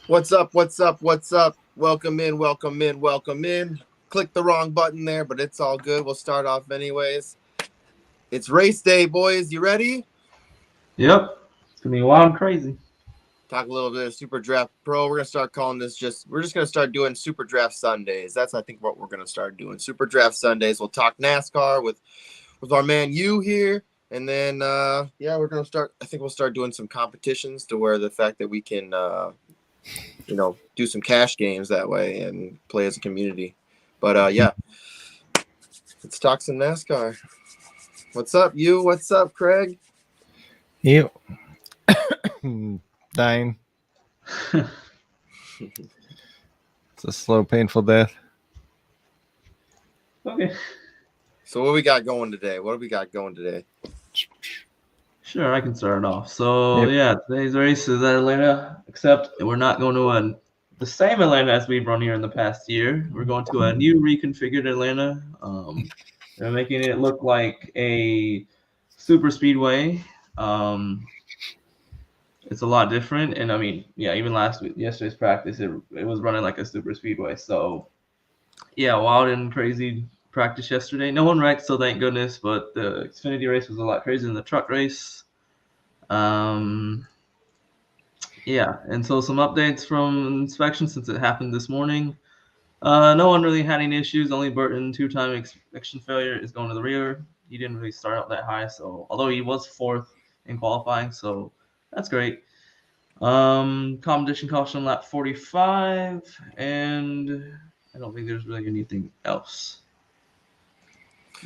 What's up? What's up? What's up? Welcome in, welcome in, welcome in. Click the wrong button there, but it's all good. We'll start off anyways. It's race day, boys. You ready? Yep. It's gonna be wild and crazy. Talk a little bit of SuperDraft Pro. We're gonna start calling this we're just gonna start doing SuperDraft Sundays. That's I think what we're gonna start doing. SuperDraft Sundays. We'll talk NASCAR with our man you here. And then we're gonna start. I think we'll start doing some competitions to where the fact that we can do some cash games that way and play as a community. But let's talk some NASCAR. What's up, you? What's up, Craig? You dying. It's a slow, painful death. Okay. So what we got going today? Sure, I can start it off. So today's race is at Atlanta, except we're not going to the same Atlanta as we've run here in the past year. We're going to a new reconfigured Atlanta. They're making it look like a super speedway. It's a lot different, and I mean, even yesterday's practice, it was running like a super speedway. So, wild and crazy practice yesterday. No one wrecked, so thank goodness. But the Xfinity race was a lot crazier than the truck race. And so some updates from inspection since it happened this morning. No one really had any issues. Only Burton, 2-time inspection failure, is going to the rear. He didn't really start out that high, so although he was 4th in qualifying, so that's great. Competition caution lap 45, and I don't think there's really anything else.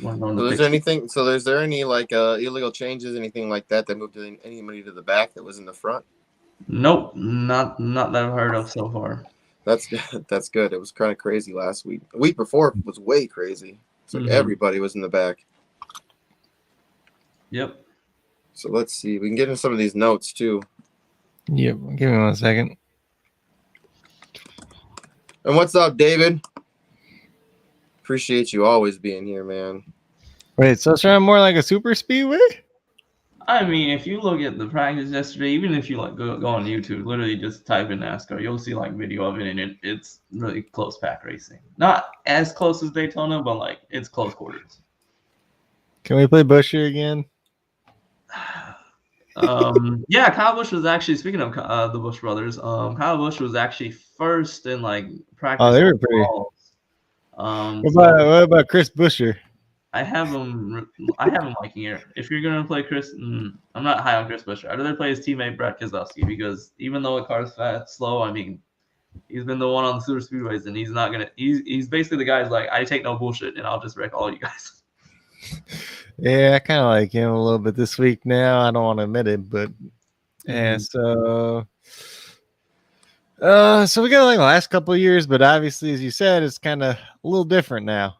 So is there any like illegal changes, anything like that moved anybody to the back that was in the front? Nope, not that I've heard of so far. That's good. That's good. It was kind of crazy last week. The week before was way crazy. It's like everybody was in the back. Yep. So let's see. We can get into some of these notes too. Yep. Give me 1 second. And what's up, David? Appreciate you always being here, man. Wait, so it's running more like a super speedway? I mean, if you look at the practice yesterday, even if you like go on YouTube, literally just type in NASCAR, you'll see like video of it, and it's really close pack racing. Not as close as Daytona, but like it's close quarters. Can we play Busher again? Kyle Busch was actually, speaking of the Busch brothers, Kyle Busch was actually first in like practice. Oh, they were pretty. What about Chris Buescher? I have him like here. If you're gonna play Chris, I'm not high on Chris Buescher. I'd rather play his teammate Brett Keselowski, because even though the car's slow, I mean, he's been the one on the super speedways, and he's not gonna. He's basically the guy's like, I take no bullshit, and I'll just wreck all you guys. Yeah, I kind of like him a little bit this week now. I don't want to admit it, but so we got like the last couple of years, but obviously, as you said, it's kind of a little different now.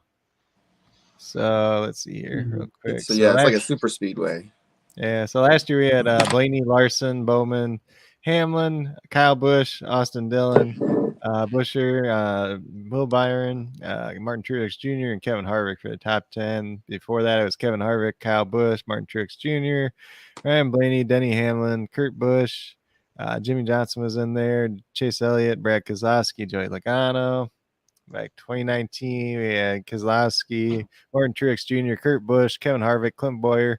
So let's see here real quick. It's like a super speedway. Yeah, so last year we had Blaney, Larson, Bowman, Hamlin, Kyle Busch, Austin Dillon, Buescher, Will Byron, Martin Truex Jr., and Kevin Harvick for the top 10. Before that, it was Kevin Harvick, Kyle Busch, Martin Truex Jr., Ryan Blaney, Denny Hamlin, Kurt Busch, Jimmy Johnson was in there, Chase Elliott, Brad Keselowski, Joey Logano. Like 2019, we had Keselowski, Martin Truex Jr., Kurt Busch, Kevin Harvick, Clint Boyer,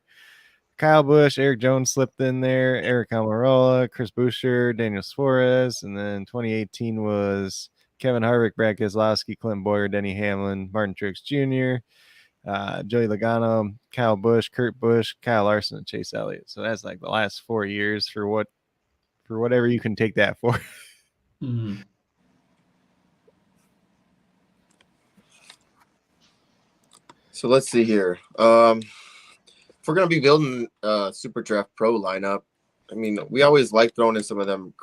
Kyle Busch, Eric Jones slipped in there, Eric Almirola, Chris Buescher, Daniel Suarez, and then 2018 was Kevin Harvick, Brad Keselowski, Clint Boyer, Denny Hamlin, Martin Truex Jr., Joey Logano, Kyle Busch, Kurt Busch, Kyle Larson, and Chase Elliott. So that's like the last 4 years for whatever you can take that for. So let's see here. If we're going to be building SuperDraft Pro lineup, I mean, we always like throwing in some of them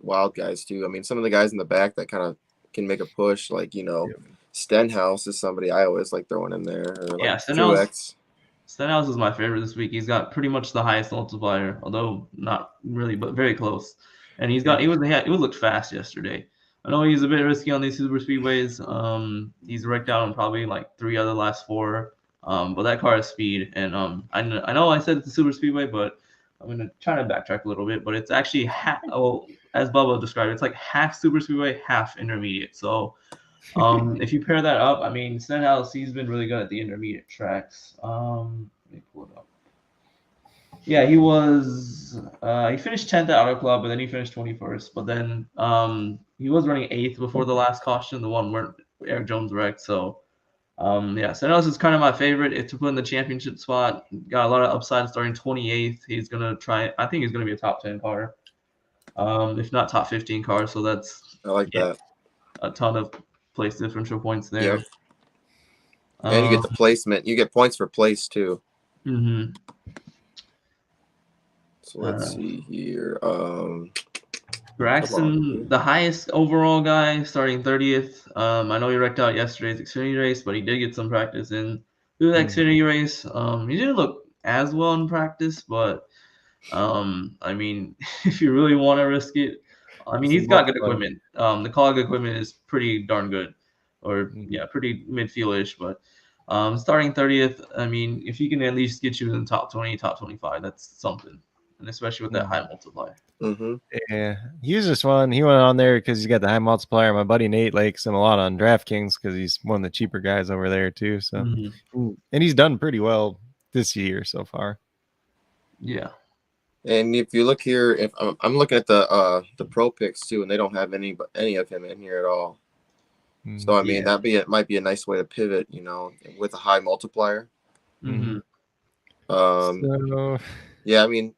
wild guys too. I mean, some of the guys in the back that kind of can make a push, like, Stenhouse is somebody I always like throwing in there. Or like Stenhouse is my favorite this week. He's got pretty much the highest multiplier, although not really, but very close. And he looked fast yesterday. I know he's a bit risky on these super speedways. He's wrecked out on probably like 3 other last 4. But that car has speed, and I know I said it's a super speedway, but I'm gonna try to backtrack a little bit. But it's actually as Bubba described, it's like half super speedway, half intermediate. So if you pair that up, I mean, Stenhouse, he's been really good at the intermediate tracks. Let me pull it up. Yeah, he was. He finished 10th at Auto Club, but then he finished 21st. But then he was running 8th before the last caution, the one where Eric Jones wrecked. So yeah, Stenhouse is kind of my favorite. If to put in the championship spot, got a lot of upside starting 28th. He's gonna try. I think he's gonna be a top 10 car, if not top 15 car. So that's I like that. a ton of place differential points there. Yep. And you get the placement. You get points for place too. Mm-hmm. So let's see here. Braxton, the highest overall guy, starting 30th. I know he wrecked out yesterday's Xfinity race, but he did get some practice in through the Xfinity race. He didn't look as well in practice, but I mean, if you really want to risk it, I mean, he's got good equipment. The Colleague equipment is pretty darn good, or yeah, pretty midfield-ish. But starting 30th, I mean, if he can at least get you in the top 20, top 25, that's something. And especially with that high multiplier. Mm-hmm. Yeah, he was just one. He went on there because he's got the high multiplier. My buddy Nate likes him a lot on DraftKings because he's one of the cheaper guys over there too. So, and he's done pretty well this year so far. Yeah. And if you look here, if I'm looking at the pro picks too, and they don't have any of him in here at all. So I mean, it might be a nice way to pivot, you know, with a high multiplier. Mm-hmm. Yeah, I mean,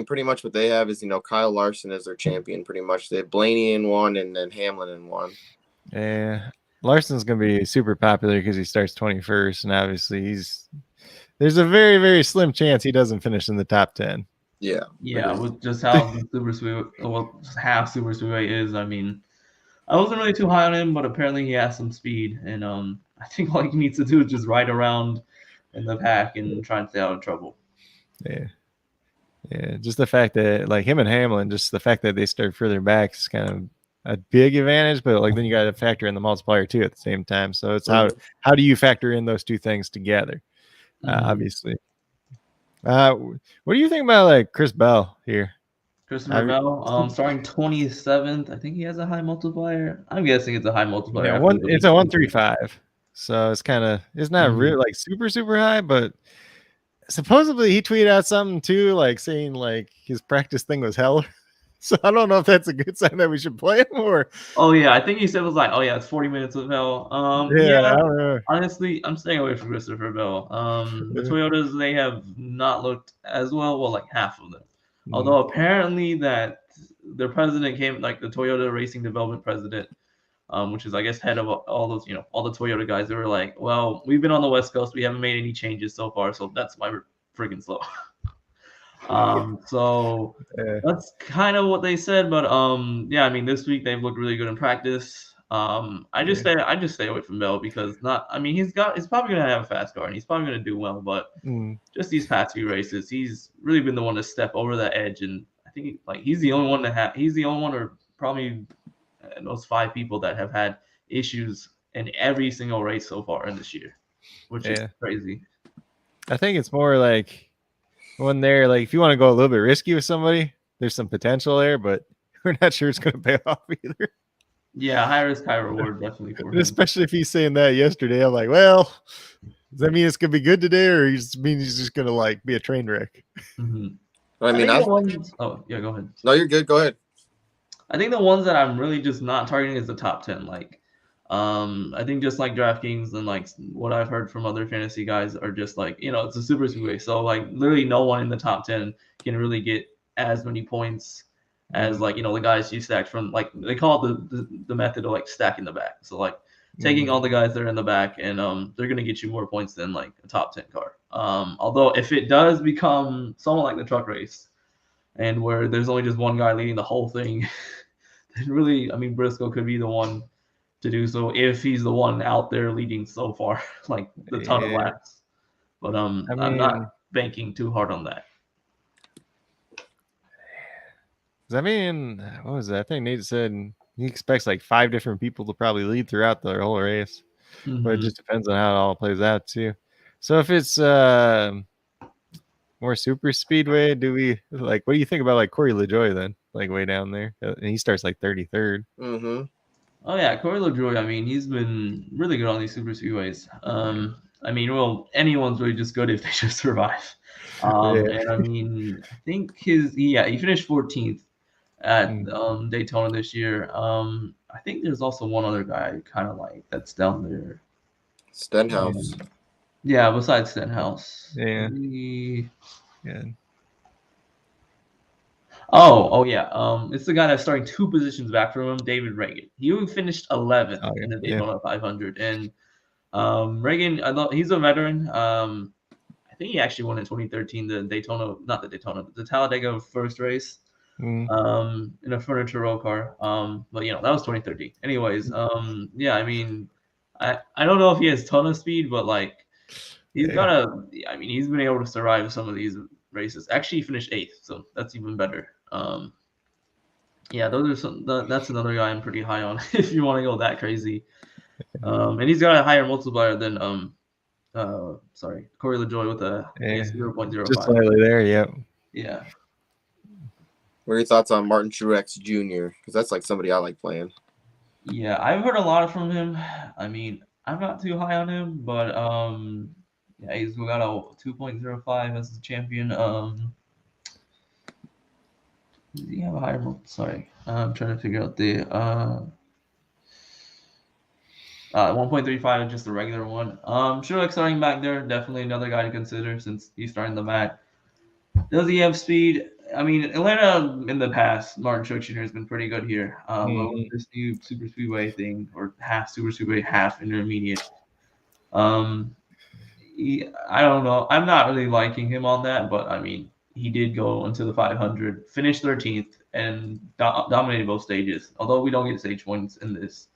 pretty much what they have is, you know, Kyle Larson as their champion. Pretty much, they have Blaney in one, and then Hamlin in one. Yeah, Larson's gonna be super popular because he starts 21st, and obviously there's a very, very slim chance he doesn't finish in the top 10. Yeah, with just how the super speedway, well, half super speedway is. I mean, I wasn't really too high on him, but apparently he has some speed, and I think all he needs to do is just ride around in the pack and try and stay out of trouble. Yeah, just the fact that like him and Hamlin, just the fact that they start further back is kind of a big advantage. But like then you got to factor in the multiplier too at the same time. So it's how do you factor in those two things together? Obviously. What do you think about like Chris Bell here? Christopher Bell, starting 27th. I think he has a high multiplier. I'm guessing it's a high multiplier. Yeah, it's a 135. So it's not really like super high, but supposedly he tweeted out something too, like saying like his practice thing was hell. So I don't know if that's a good sign that we should play him or. Oh yeah, I think he said it was like, oh yeah, it's 40 minutes of hell. I don't know. Honestly, I'm staying away from Christopher Bell. The Toyotas, they have not looked as well. Well, like half of them. Although apparently that their president came, like the Toyota Racing Development president, which is I guess head of all those, you know, all the Toyota guys. They were like, well, we've been on the West Coast, we haven't made any changes so far, so that's why we're freaking slow. So that's kind of what they said, but yeah, I mean, this week they've looked really good in practice. I just stay away from Bell because he's probably gonna have a fast car and he's probably gonna do well, but just these past few races, he's really been the one to step over that edge, and I think he's the only one or probably those 5 people that have had issues in every single race so far in this year, which is crazy. I think it's more like when they're like, if you want to go a little bit risky with somebody, there's some potential there, but we're not sure it's going to pay off either. Yeah, high risk, high reward, definitely for him. Especially if he's saying that yesterday. I'm like, well, does that mean it's going to be good today, or he's just going to like be a train wreck? Mm-hmm. I mean, oh yeah, go ahead. No, you're good. Go ahead. I think the ones that I'm really just not targeting is the top 10. Like, I think just like DraftKings and like what I've heard from other fantasy guys are just like, you know, it's a super speedway. So like literally no one in the top 10 can really get as many points as like, you know, the guys you stacked from, like they call it the method of like stacking the back. So like taking all the guys that are in the back and they're going to get you more points than like a top 10 car. Although if it does become somewhat like the truck race and where there's only just one guy leading the whole thing, then really, I mean, Briscoe could be the one to do so if he's the one out there leading so far, like the ton of laps. But I'm not banking too hard on that. I mean, what was that? I think Nate said he expects like 5 different people to probably lead throughout the whole race, but it just depends on how it all plays out too. So if it's more super speedway, do we like? What do you think about like Corey LaJoie then? like way down there, and he starts like 33rd. Mm-hmm. Oh yeah, Corey LaJoy. I mean, he's been really good on these super speedways. I mean, well, anyone's really just good if they just survive. And I mean, I think he finished 14th at Daytona this year. I think there's also one other guy kind of like that's down there. Stenhouse. Yeah, besides Stenhouse. Yeah. Maybe... Yeah. Oh yeah. It's the guy that's starting 2 positions back from him, David Reagan. He finished 11th in the Daytona 500, and Reagan, I know he's a veteran. I think he actually won in 2013 the Talladega first race. In a furniture row car. But that was 2013. Anyways, yeah, I mean, I don't know if he has a ton of speed, but like he's he's been able to survive some of these races. Actually, he finished 8th, so that's even better. Yeah, those are that's another guy I'm pretty high on if you want to go that crazy. And he's got a higher multiplier than Corey LaJoy with a 0.05. Just slightly there, yep. Yeah. What are your thoughts on Martin Truex Jr.? Because that's like somebody I like playing. Yeah, I've heard a lot from him. I mean, I'm not too high on him, but yeah, he's got a 2.05 as the champion. Does he have a higher Sorry, I'm trying to figure out the 1.35 is just the regular one. Truex starting back there, definitely another guy to consider since he's starting the back. Does he have speed? I mean, Atlanta in the past, Martin Truex Jr. has been pretty good here. But with this new super speedway thing, or half super speedway, half intermediate, I don't know. I'm not really liking him on that, but I mean, he did go into the 500, finished 13th, and dominated both stages. Although we don't get stage points in this,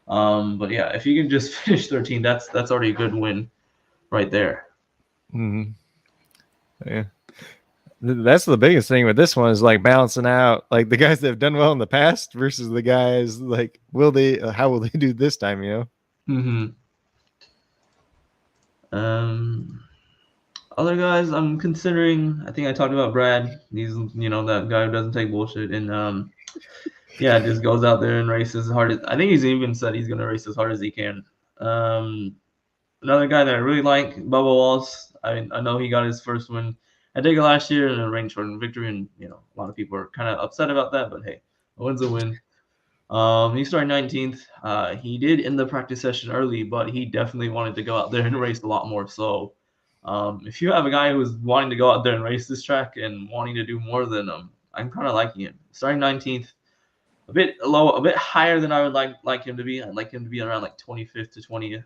but yeah, if you can just finish 13th, that's already a good win, right there. Yeah. That's the biggest thing with this one is like balancing out like the guys that have done well in the past versus the guys like how will they do this time, Other guys I'm considering, I think I talked about Brad. He's that guy who doesn't take bullshit and just goes out there and races as hard as I think he's even said he's gonna race as hard as he can. Another guy that I really like, Bubba Wallace. I know he got his first win at Dega last year in a rain shortened victory, and a lot of people are kind of upset about that, but hey, a win's a win. He started 19th. He did end the practice session early, but he definitely wanted to go out there and race a lot more. So, if you have a guy who's wanting to go out there and race this track and wanting to do more than I'm kind of liking him. Starting 19th, a bit low, a bit higher than I would like him to be. I'd like him to be around like 25th to 20th.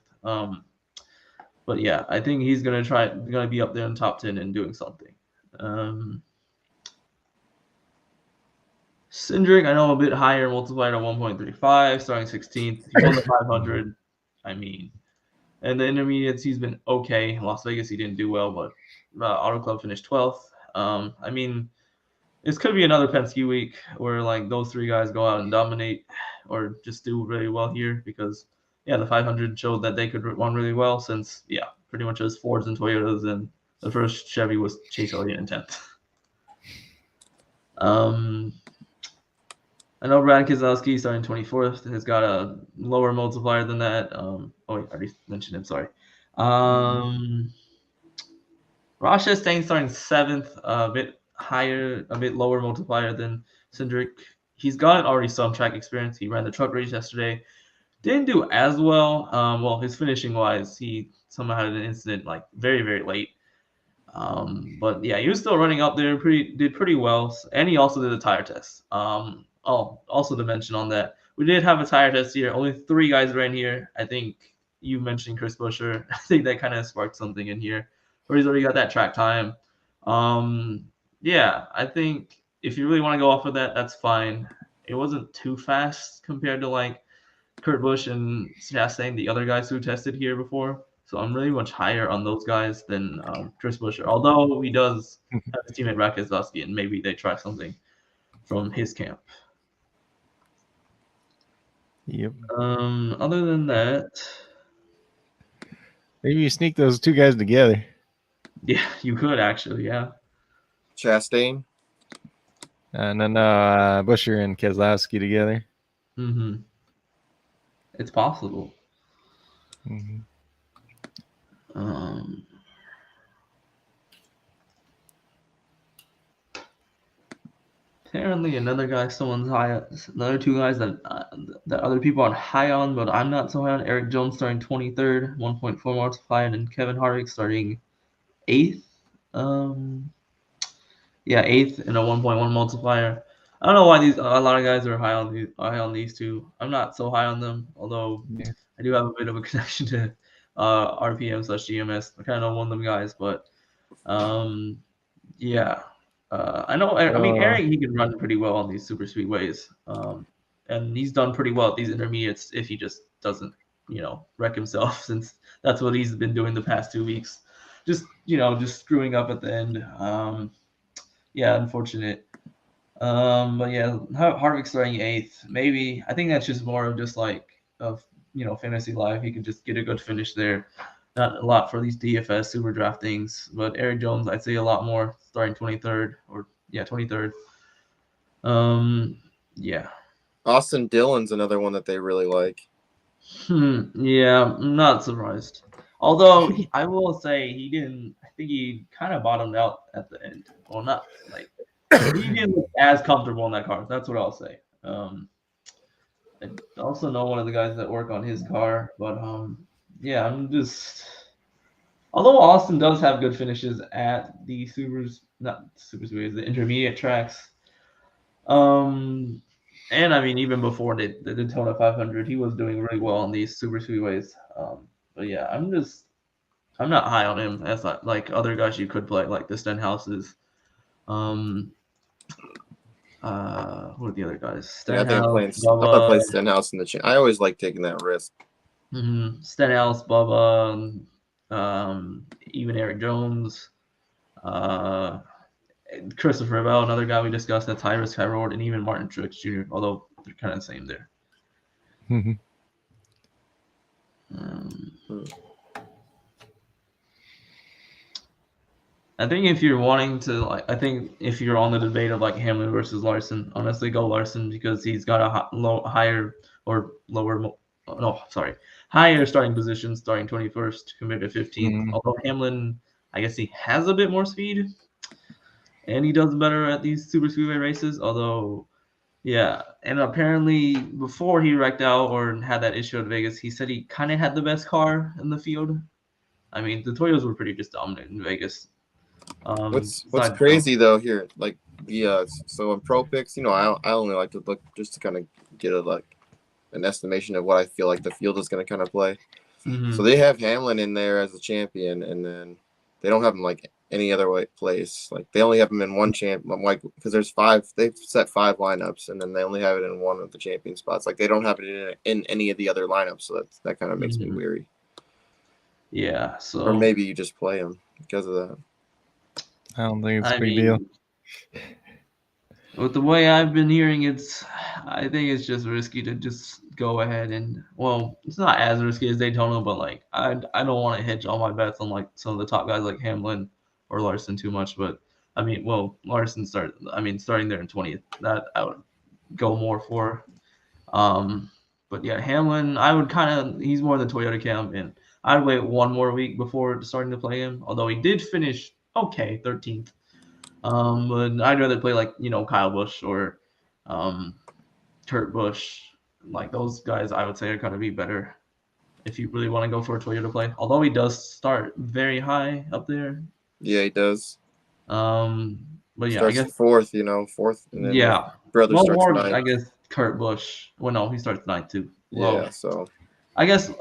But yeah, I think he's gonna be up there in the top 10 and doing something. Cindric, I know a bit higher, multiplied at 1.35, starting 16th. He won the 500. I mean, and the intermediates, he's been okay. Las Vegas, he didn't do well, but Auto Club finished 12th. I mean, this could be another Penske week where like those 3 guys go out and dominate or just do really well here because the 500 showed that they could run really well since pretty much as Fords and Toyotas, and the first Chevy was Chase Elliott in 10th. I know Brad Keselowski starting 24th has got a lower multiplier than that. I already mentioned him. Sorry. Ross Chastain starting 7th, a bit higher, a bit lower multiplier than Cindric. He's got already some track experience. He ran the truck race yesterday. Didn't do as well. Well, his finishing wise, he somehow had an incident like very, very late. But yeah, he was still running up there, did pretty well. And he also did a tire test. Also to mention on that, we did have a tire test here. Only 3 guys ran here. I think you mentioned Chris Buescher. I think that kind of sparked something in here, where he's already got that track time. Yeah, I think if you really want to go off of that, that's fine. It wasn't too fast compared to like Kurt Busch and Chastain, the other guys who tested here before. So I'm really much higher on those guys than Chris Buescher, although he does have his teammate Brad Keselowski, and maybe they try something from his camp. Yep. Other than that, maybe you sneak those 2 guys together. Yeah, you could actually, yeah. Chastain. And then Busher and Keselowski together. Mm-hmm. It's possible. Mm-hmm. Apparently, another two guys that other people are high on, but I'm not so high on. Eric Jones starting 23rd, 1.4 multiplier, and Kevin Harvick starting 8th. Yeah, 8th and a 1.1 multiplier. I don't know why a lot of guys are high on these two. I'm not so high on them, although Yeah. I do have a bit of a connection to RPM/GMS. I kind of know one of them guys, but yeah. I know. I mean, Eric, he can run pretty well on these super speedways, and he's done pretty well at these intermediates if he just doesn't, wreck himself, since that's what he's been doing the past 2 weeks. Just screwing up at the end. Yeah, unfortunate. But yeah, Harvick starting 8th. Maybe I think that's just more of just like fantasy life. He could just get a good finish there. Not a lot for these DFS super draft things, but Eric Jones, I'd say a lot more, starting 23rd 23rd. Yeah. Austin Dillon's another one that they really like. Yeah, I'm not surprised. Although I will say he didn't. I think he kind of bottomed out at the end. Well, not like he didn't look as comfortable in that car. That's what I'll say. I also know one of the guys that work on his car, but yeah, I'm just. Although Austin does have good finishes at the not super speedways, the intermediate tracks. And I mean, even before the Daytona 500, he was doing really well on these super speedways. But yeah, I'm not high on him as like other guys you could play, like the Stenhouses. Who are the other guys? Stenhouse, yeah, I think I'm gonna play Stenhouse in the I always like taking that risk. Stenhouse, Bubba, even Eric Jones, Christopher Bell, another guy we discussed that's high risk, high reward, and even Martin Truex Jr., although they're kind of the same there. I think if you're wanting to, I think if you're on the debate of like Hamlin versus Larson, honestly, go Larson, because he's got a higher starting position, starting 21st compared to 15th. Although Hamlin, I guess he has a bit more speed, and he does better at these super speedway races. Although, yeah, and apparently before he wrecked out or had that issue at Vegas, he said he kind of had the best car in the field. I mean, the Toyotas were pretty just dominant in Vegas. What's crazy though here, like so in pro picks, I only like to look just to kind of get an estimation of what I feel like the field is going to kind of play. So they have Hamlin in there as a champion, and then they don't have him like any other place. Like they only have him in one like because there's 5. They've set 5 lineups, and then they only have it in one of the champion spots. Like they don't have it in any of the other lineups. So that kind of makes me weary. Yeah. So. Or maybe you just play him because of that. I don't think it's a big deal. With the way I've been hearing, I think it's just risky to just go ahead and, well, it's not as risky as Daytona, but like I don't want to hedge all my bets on like some of the top guys like Hamlin or Larson too much. But I mean, well, Larson starting there in 20th, that I would go more for. But yeah, Hamlin, he's more the Toyota camp, and I'd wait one more week before starting to play him. Although he did finish 13th. But I'd rather play like Kyle Busch or Kurt Busch. Like those guys, I would say are gonna be better if you really want to go for a Toyota play. Although he does start very high up there. Yeah, he does. But yeah, starts I guess 4th. 4th. And then yeah, brother starts more, 9th. I guess Kurt Busch. Well, no, he starts 9th too. Well, yeah, so I guess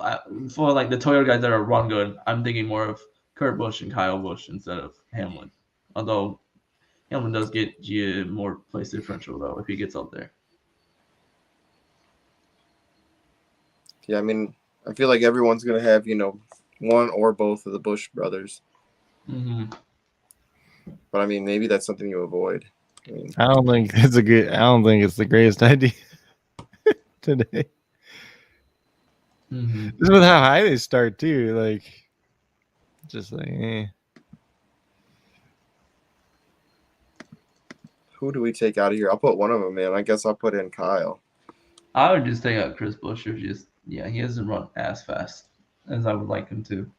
for like the Toyota guys that are run good, I'm thinking more of Kurt Busch and Kyle Busch instead of Hamlin. Although Hamlin does get you more place differential though if he gets up there. Yeah, I mean, I feel like everyone's gonna have one or both of the Busch brothers. But I mean, maybe that's something you avoid. I don't think it's the greatest idea today. Just with how high they start too, like just like Who do we take out of here? I'll put one of them in. I guess I'll put in Kyle. I would just take out Chris Buescher. He hasn't run as fast as I would like him to.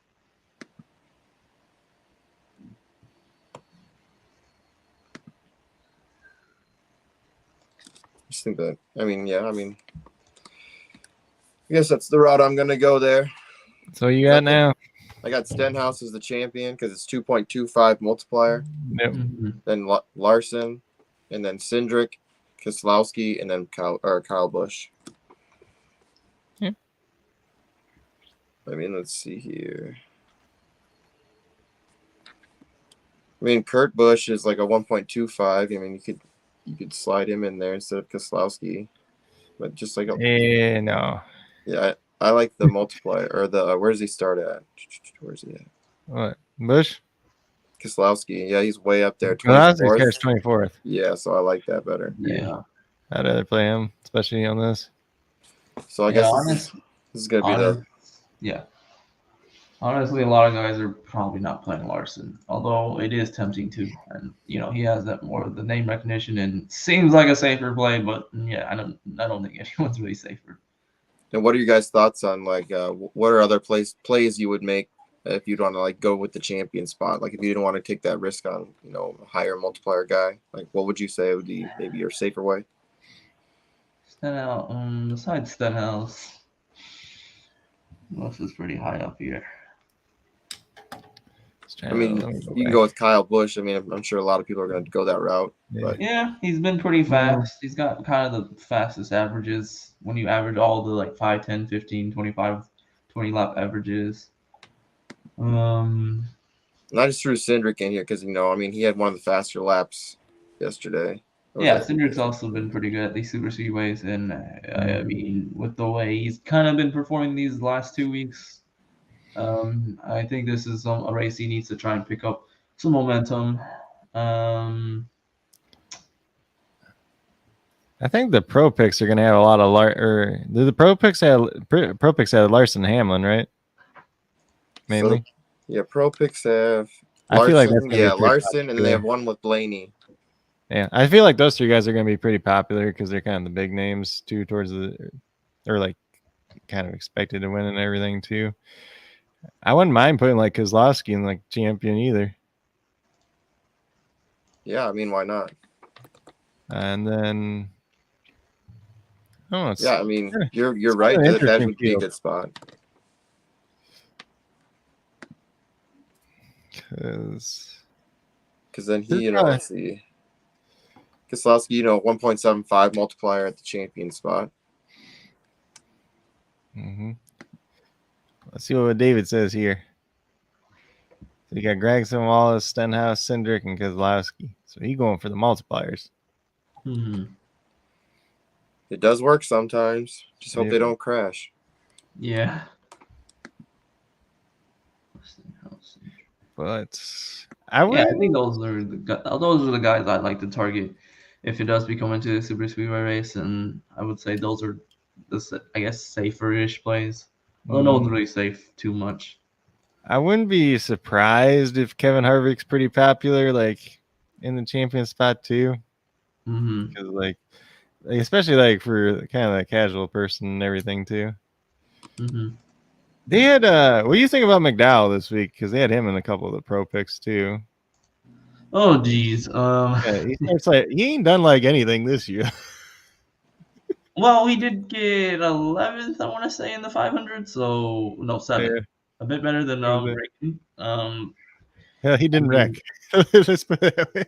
Just think that. I guess that's the route I'm gonna go there. So you got now? I got Stenhouse as the champion because it's 2.25 multiplier. Yep. Mm-hmm. Then Larson, and then Cindric, Keselowski, and then Kyle Busch. Yeah. Let's see here. Kurt Busch is like a 1.25. You could slide him in there instead of Keselowski, but just like no. Yeah, I like the multiplier or the where does he start at? Where's he at? What, Bush? Keselowski. Yeah, he's way up there. Keselowski carries 24th. Yeah, so I like that better. Yeah. I'd rather play him, especially on this. So I guess this is gonna be the. Yeah. Honestly, a lot of guys are probably not playing Larson, although it is tempting to. And he has that more of the name recognition and seems like a safer play, but yeah, I don't think anyone's really safer. And what are your guys' thoughts on what are other plays you would make if you'd want to go with the champion spot? Like if you didn't want to take that risk on a higher multiplier guy, what would you say would be maybe your safer way? Stenhouse, besides Stenhouse, this is pretty high up here. You can go with Kyle Busch. I'm sure a lot of people are going to go that route. But yeah, he's been pretty fast. He's got kind of the fastest averages when you average all the 5, 10, 15, 25, 20 lap averages. And I just threw Cindric in here because he had one of the faster laps yesterday. Yeah, Cindric's also been pretty good at these super speedways, and with the way he's kind of been performing these last 2 weeks, I think this is a race he needs to try and pick up some momentum. I think the pro picks are going to have a lot of the pro picks have Larson Hamlin, right? Mainly. So, pro picks have Larson, I feel like that's Larson, and they have one with Blaney. Yeah, I feel like those three guys are going to be pretty popular because they're kind of the big names too, kind of expected to win and everything too. I wouldn't mind putting Keselowski in champion either. Yeah, why not? And then, you're right. That would be a good spot. Because then let's see. Keselowski, 1.75 multiplier at the champion spot. Mm-hmm. Let's see what David says here. So you got Gregson, Wallace, Stenhouse, Cindric, and Keselowski. So he's going for the multipliers. Mm-hmm. It does work sometimes. Just hope they don't crash. Yeah. But I think those are the guys I'd like to target if it does become into a super speedway race, and I would say those are safer-ish plays. Although no one's really safe too much. I wouldn't be surprised if Kevin Harvick's pretty popular, in the champion spot too. Mm-hmm. Because especially for kind of the casual person and everything too. Mm-hmm. They had what do you think about McDowell this week? Because they had him in a couple of the pro picks too. Oh geez. He ain't done anything this year. Well, he did get 11th, I want to say, in the 500. So no, 7th. Yeah. A bit better than Reagan. Yeah, he didn't wreck. Let's put it that way.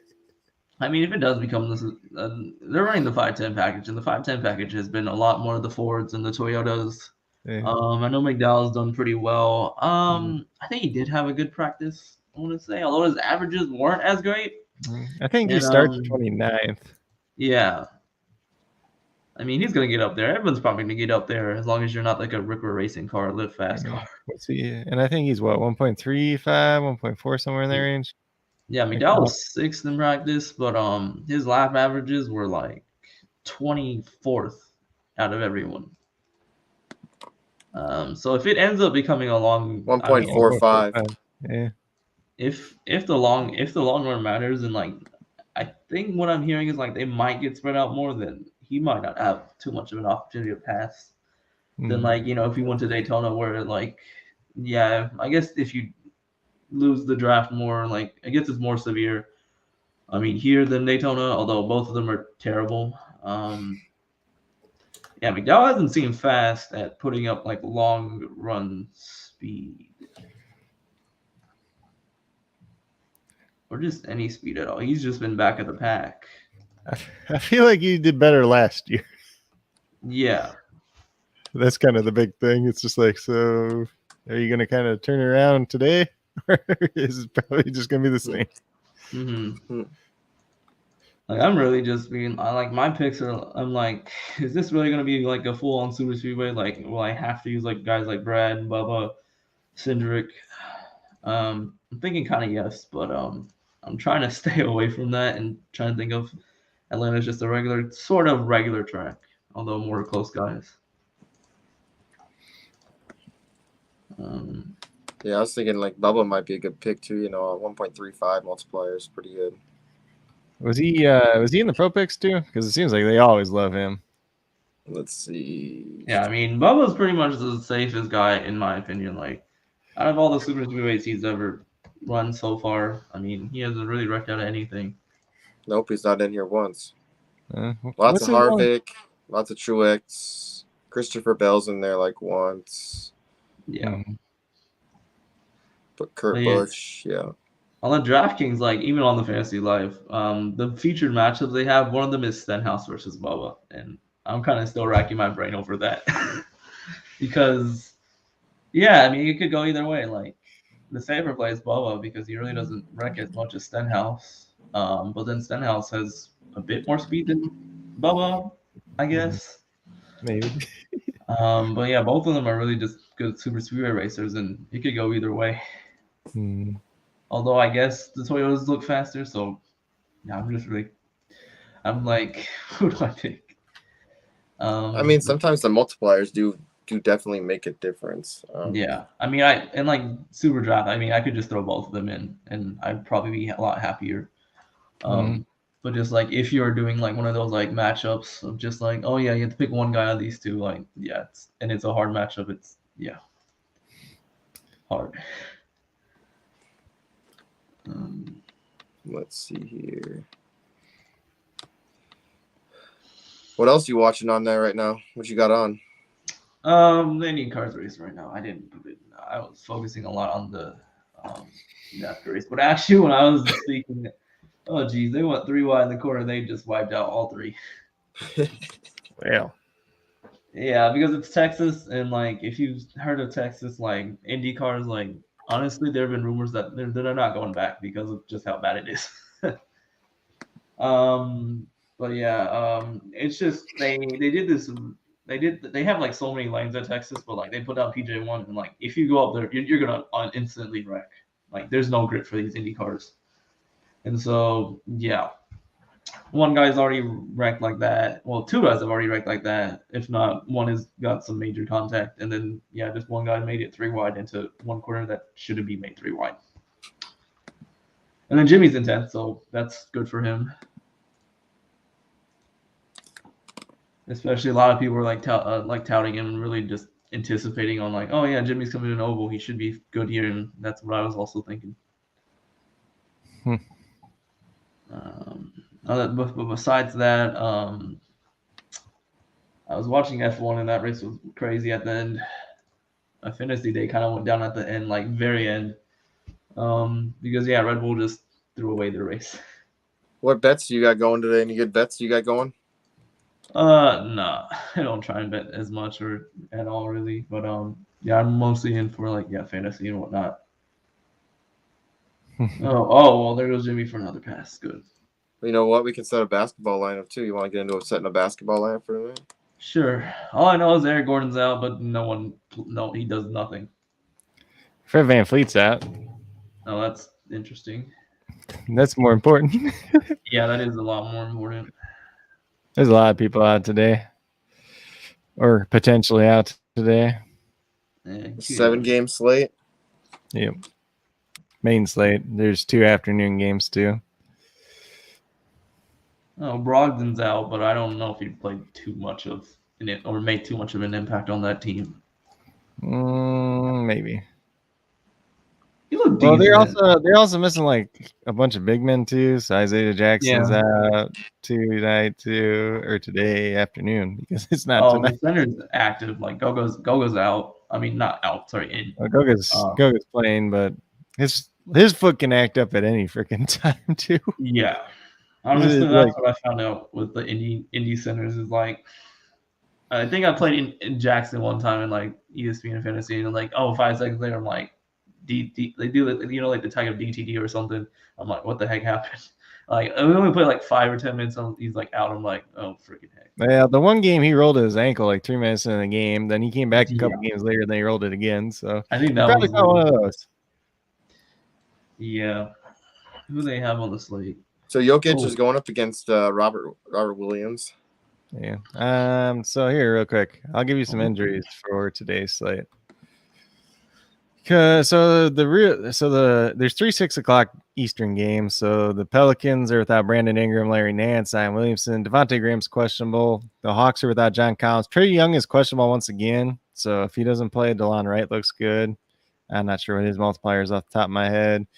If it does become this, they're running the 510 package, and the 510 package has been a lot more of the Fords and the Toyotas. Yeah. I know McDowell's done pretty well. I think he did have a good practice, I want to say, although his averages weren't as great. I think he starts 29th. Yeah. He's going to get up there. Everyone's probably going to get up there as long as you're not a Ripper racing car, live fast car. Let's see. And I think he's 1.35, 1.4, somewhere in that range. Yeah, McDowell was 6th in practice, but his lap averages were 24th out of everyone. So if it ends up becoming a long 1.45, yeah. If the long run matters and I think what I'm hearing is like they might get spread out more than he might not have too much of an opportunity to pass than like, you know, if you went to Daytona where like, yeah, I guess if you lose the draft more, like I guess it's more severe. I mean, here than Daytona, although both of them are terrible. Yeah, McDowell hasn't seemed fast at putting up like long run speed. Or just any speed at all. He's just been back of the pack. I feel like you did better last year. Yeah. That's kind of the big thing. It's just like, so are you going to kind of turn around today? Or is it probably just going to be the same? Mm-hmm. Like, I'm really just being, like, my picks are, I'm like, is this really going to be like a full on super speedway? Like, will I have to use like guys like Brad, Bubba, Cindric? I'm thinking kind of yes, but I'm trying to stay away from that and trying to think of Atlanta's just a regular, sort of regular track, although more close guys. Yeah, I was thinking like Bubba might be a good pick too. You know, 1.35 multiplier is pretty good. Was he in the pro picks too? Because it seems like they always love him. Let's see. Yeah, I mean, Bubba's pretty much the safest guy in my opinion. Like, out of all the super speedways he's ever run so far, I mean, he hasn't really wrecked out of anything. Nope, he's not in here once. Lots what's of his long- Harvick, lots of Truex. Christopher Bell's in there like once. Yeah. But Kurt But yeah. Busch, yeah. On the DraftKings, like even on the Fantasy Live, the featured matchups they have, one of them is Stenhouse versus Bubba, and I'm kind of still racking my brain over that because, yeah, I mean it could go either way. Like the safer play is Bubba because he really doesn't wreck as much as Stenhouse, but then Stenhouse has a bit more speed than Bubba, I guess. Maybe. But yeah, both of them are really just good super speedway racers, and it could go either way. Although I guess the Toyotas look faster, so yeah, I'm like, who do I pick? I mean, sometimes the multipliers do definitely make a difference. Yeah, I mean, like SuperDraft, I mean, I could just throw both of them in, and I'd probably be a lot happier. But just like if you're doing like one of those like matchups of just like, oh yeah, you have to pick one guy out of these two, like yeah, it's a hard matchup. It's hard. Let's see here. What else are you watching on there right now? What you got on? The Indian Cars race right now. I didn't put it. I was focusing a lot on the NASCAR race, but actually when I was speaking, oh geez, they went 3 wide in the corner. They just wiped out all 3. Well. Yeah, because it's Texas, and like if you've heard of Texas, like Indy cars, like honestly, there have been rumors that they're not going back because of just how bad it is. But yeah, it's just they did this. They have like so many lanes at Texas, but like they put down PJ1, and like if you go up there, you're gonna instantly wreck. Like there's no grip for these Indy cars, and so yeah, one guy's already wrecked like that. Well, 2 guys have already wrecked like that. If not, one has got some major contact, and then yeah, just one guy made it 3 wide into one corner that shouldn't be made 3 wide. And then Jimmy's in 10th, so that's good for him. Especially a lot of people were like touting him and really just anticipating on like, oh yeah, Jimmy's coming to an oval, he should be good here, and that's what I was also thinking. But besides that, I was watching F1 and that race was crazy at the end. My fantasy day kind of went down at the end, like very end, because yeah, Red Bull just threw away the race. What bets you got going today? Any good bets you got going? No, I don't try and bet as much or at all really, but yeah, I'm mostly in for like fantasy and whatnot. Well, there goes Jimmy for another pass. Good. You know what? We can set a basketball lineup too. You want to get into setting a basketball lineup for a minute? Sure. All I know is Eric Gordon's out, but he does nothing. Fred VanVleet's out. Oh, that's interesting. That's more important. Yeah, that is a lot more important. There's a lot of people out today, or potentially out today. 7-game slate. Yep. Main slate. There's 2 afternoon games too. Oh, Brogdon's out, but I don't know if he played too much of it or made too much of an impact on that team. Maybe. He looked Well, decent. they're also missing like a bunch of big men too. So Isaiah Jackson's Yeah. out tonight too, or today afternoon because it's not Oh, tonight. the center's active. Like Gogo's out. I mean, not out. Sorry, in. Goga's playing, but his foot can act up at any freaking time too. Yeah. Honestly, that's what I found out with the indie centers is like, I think I played in Jackson one time in like ESPN fantasy, and like, 5 seconds later, I'm like, they do it, like the tag of DTD or something. I'm like, what the heck happened? Like, we only played like 5 or 10 minutes, and he's like out. I'm like, oh freaking heck. Yeah, the one game he rolled his ankle like 3 minutes into the game. Then he came back a couple games later, and then he rolled it again. So I think he that probably was got one of those. Yeah. Who they have on the slate? So Jokic is going up against Robert Williams. Yeah. So here, real quick, I'll give you some injuries for today's slate. There's 3 6:00 Eastern games. So the Pelicans are without Brandon Ingram, Larry Nance, Zion Williamson, Devontae Graham's questionable. The Hawks are without John Collins. Trae Young is questionable once again. So if he doesn't play, DeLon Wright looks good. I'm not sure what his multiplier is off the top of my head.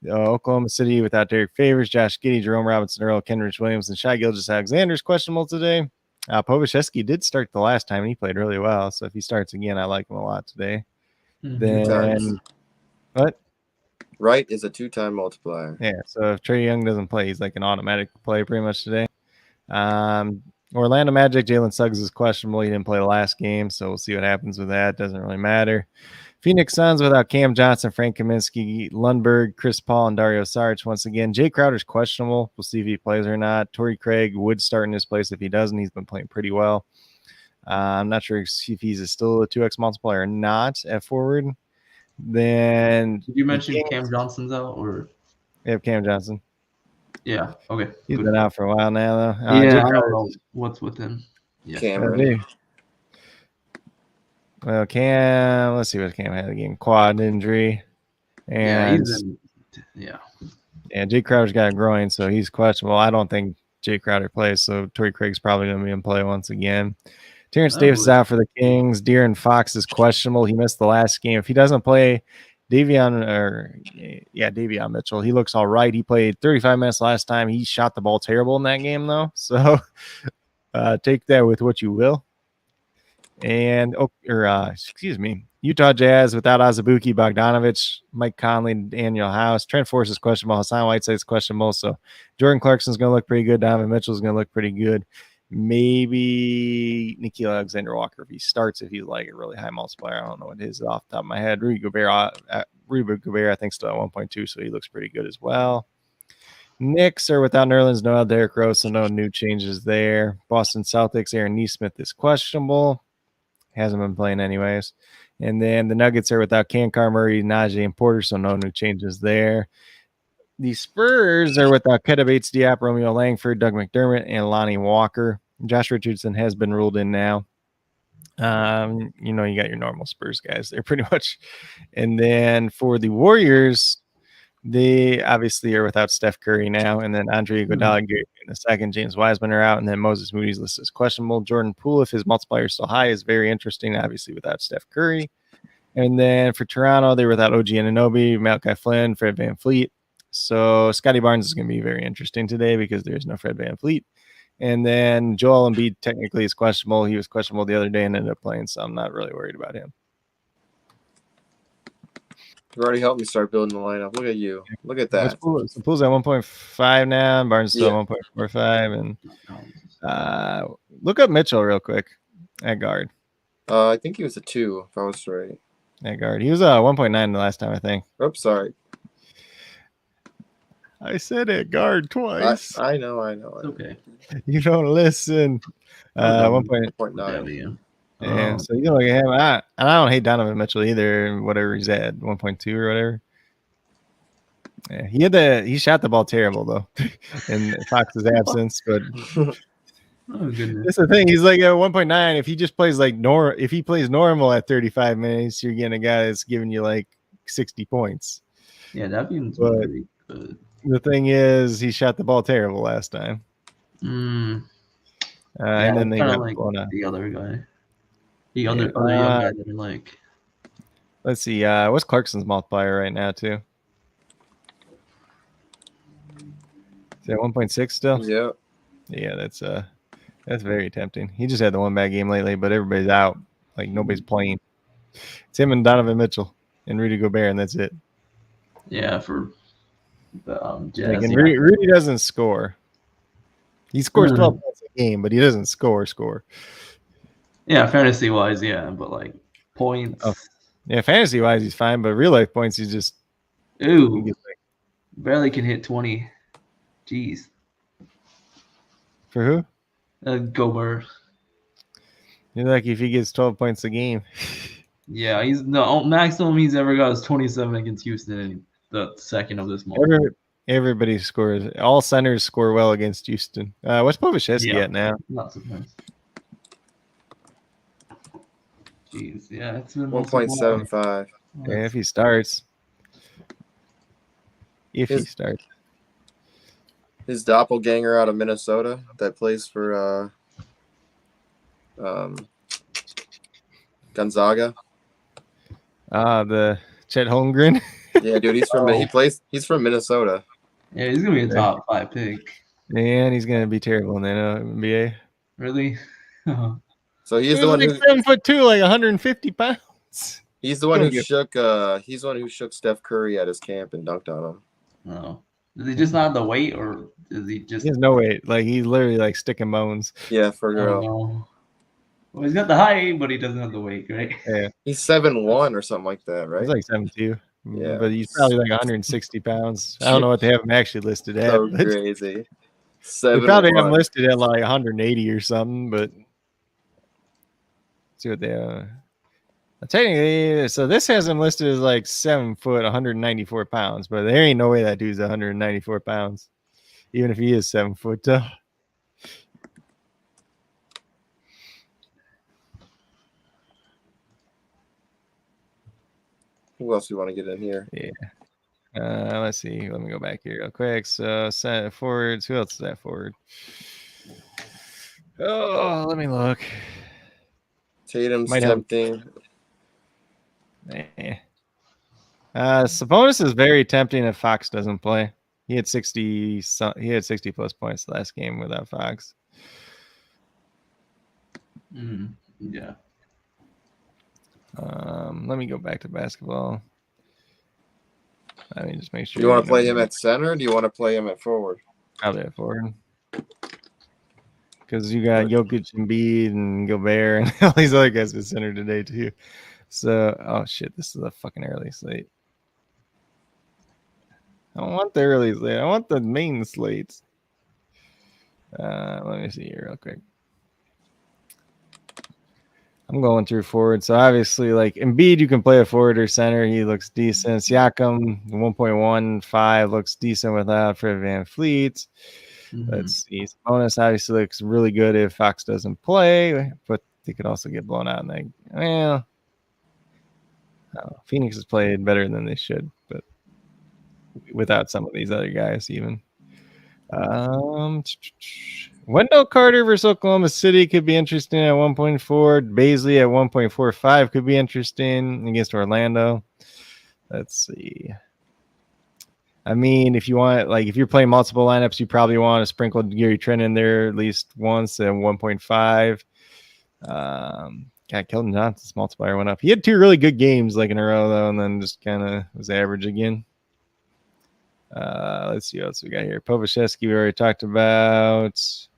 Oklahoma City without Derek Favors, Josh Giddey, Jerome Robinson, Earl Kenrich Williams, and Shai Gilgeous-Alexander's questionable today. Povashevsky did start the last time, and he played really well. So if he starts again, I like him a lot today. Then what? Wright is a 2-time multiplier. Yeah, so if Trae Young doesn't play, he's like an automatic play pretty much today. Orlando Magic, Jalen Suggs is questionable. He didn't play the last game, so we'll see what happens with that. Doesn't really matter. Phoenix Suns without Cam Johnson, Frank Kaminsky, Lundberg, Chris Paul, and Dario Saric once again. Jay Crowder's questionable. We'll see if he plays or not. Torrey Craig would start in his place if he doesn't. He's been playing pretty well. I'm not sure if he's still a 2x multiplier or not at forward. Then did you mention Cam Johnson's out or? Yeah, Cam Johnson. Yeah. Okay. He's been out for a while now, though. Yeah, I don't know what's with him. Yeah. Cameron. Well, Cam. Let's see what Cam had again. Quad injury. And yeah, Jay Crowder's got a groin, so he's questionable. I don't think Jay Crowder plays, so Torrey Craig's probably going to be in play once again. Terrence Davis is out for the Kings. De'Aaron Fox is questionable. He missed the last game. If he doesn't play, Davion Mitchell, he looks all right. He played 35 minutes last time. He shot the ball terrible in that game, though. So take that with what you will. And Utah Jazz without Azubuike, Bogdanovich, Mike Conley, Daniel House. Trent Forrest is questionable. Hassan Whiteside's questionable. So Jordan Clarkson's going to look pretty good. Donovan Mitchell's going to look pretty good. Maybe Nickeil Alexander-Walker if he starts, if he's like a really high multiplier. I don't know what his is off the top of my head. Rudy Gobert, I think, still at 1.2, so he looks pretty good as well. Knicks are without Nerlens Noel, Derrick Rose, so no new changes there. Boston Celtics, Aaron Nesmith is questionable. Hasn't been playing anyways. And then the Nuggets are without Cam Murray, Najee, and Porter, so no new changes there. The Spurs are without Ketta Bates, Diop, Romeo Langford, Doug McDermott, and Lonnie Walker. Josh Richardson has been ruled in now. You got your normal Spurs guys there pretty much. And then for the Warriors, they obviously are without Steph Curry now. And then Andre Iguodala in the second. James Wiseman are out. And then Moses Moody's listed as questionable. Jordan Poole, if his multiplier is still high, is very interesting, obviously without Steph Curry. And then for Toronto, they're without OG Anunoby, Malachi Flynn, Fred VanVleet. So Scotty Barnes is going to be very interesting today because there's no Fred VanVleet. And then Joel Embiid technically is questionable. He was questionable the other day and ended up playing, so I'm not really worried about him. You already helped me start building the lineup. Look at you. Look at that. So Poole's at 1.5 now. Barnes is still at 1.45. And look up Mitchell real quick at guard. I think he was a 2, if I was right. At guard. He was 1.9 the last time, I think. Oops, sorry. I said at guard twice. I know. It's okay. You don't listen. 1.9. Yeah, so you can look at him. I don't hate Donovan Mitchell either. Whatever he's at, 1.2 or whatever. Yeah, he shot the ball terrible though, in Fox's absence. But that's the thing. He's like at 1.9. If he just plays if he plays normal at 35 minutes, you're getting a guy that's giving you like 60 points. Yeah, that'd be pretty good. The thing is, he shot the ball terrible last time. Yeah, And then they kind of got like blown out. the other guy. The Yeah, other young guy that I like. Let's see. What's Clarkson's multiplier right now too? Is that 1.6 still? Yeah. Yeah, that's very tempting. He just had the one bad game lately, but everybody's out. Like nobody's playing. It's him and Donovan Mitchell and Rudy Gobert, and that's it. Yeah, for the Jazz. Like, and Yeah. Rudy doesn't score. He scores 12 points a game, but he doesn't score. Yeah, fantasy wise, yeah, but like points. Oh. Yeah, fantasy wise, he's fine, but real life points, he's just barely can hit 20. Jeez. For who? Gobert. You're lucky if he gets 12 points a game. Yeah, he's the maximum he's ever got is 27 against Houston in the second of this month. Everybody scores. All centers score well against Houston. What's Povashevsky at now? Not surprised. Jeez, yeah, it's been 1.75. Yeah, if he starts. He starts. His doppelganger out of Minnesota that plays for Gonzaga. The Chet Holmgren. Yeah, dude, he's from Minnesota. Yeah, he's gonna be a top 5 pick. Man, he's gonna be terrible in the NBA. Really? So he's the one who's 7'2", like 150 pounds. He's the one who shook. He's the one who shook Steph Curry at his camp and dunked on him. No, does he just not have the weight, or is he just? He has no weight. Like he's literally like sticking bones. Yeah, for real. No. Well, he's got the height, but he doesn't have the weight, right? Yeah, he's 7'1" or something like that, right? He's like 7'2". Yeah, but he's probably like 160 pounds. I don't know what they have him actually listed at. So crazy. They probably have him listed at like 180 or something, but let's see what they are. Technically, so this has him listed as like 7 foot, 194 pounds, but there ain't no way that dude's 194 pounds, even if he is 7 foot tall. Who else do you want to get in here? Yeah. Let's see. Let me go back here real quick. So set forwards. Who else is that forward? Oh, let me look. Tatum's tempting. Sabonis is very tempting if Fox doesn't play. He had 60 plus points last game without Fox. Yeah. Let me go back to basketball. Let me just make sure. Do you want to play him at center? Or do you want to play him at forward? Probably at forward. Because you got Jokic, Embiid, and Gobert, and all these other guys at center today too. So, oh shit, this is a fucking early slate. I don't want the early slate. I want the main slates. Let me see here real quick. I'm going through forward. So obviously, like Embiid, you can play a forward or center. He looks decent. Siakam 1.15 looks decent without Fred VanVleet. Let's see. Sabonis obviously looks really good if Fox doesn't play, but they could also get blown out. And Phoenix has played better than they should, but without some of these other guys, even. Wendell Carter versus Oklahoma City could be interesting at 1.4. Baisley at 1.45 could be interesting against Orlando. Let's see. I mean, if you want, like, if you're playing multiple lineups, you probably want to sprinkle Gary Trent in there at least once at 1.5. Keldon Johnson's multiplier went up. He had 2 really good games, like, in a row, though, and then just kind of was average again. Let's see what else we got here. Povashevsky, we already talked about. See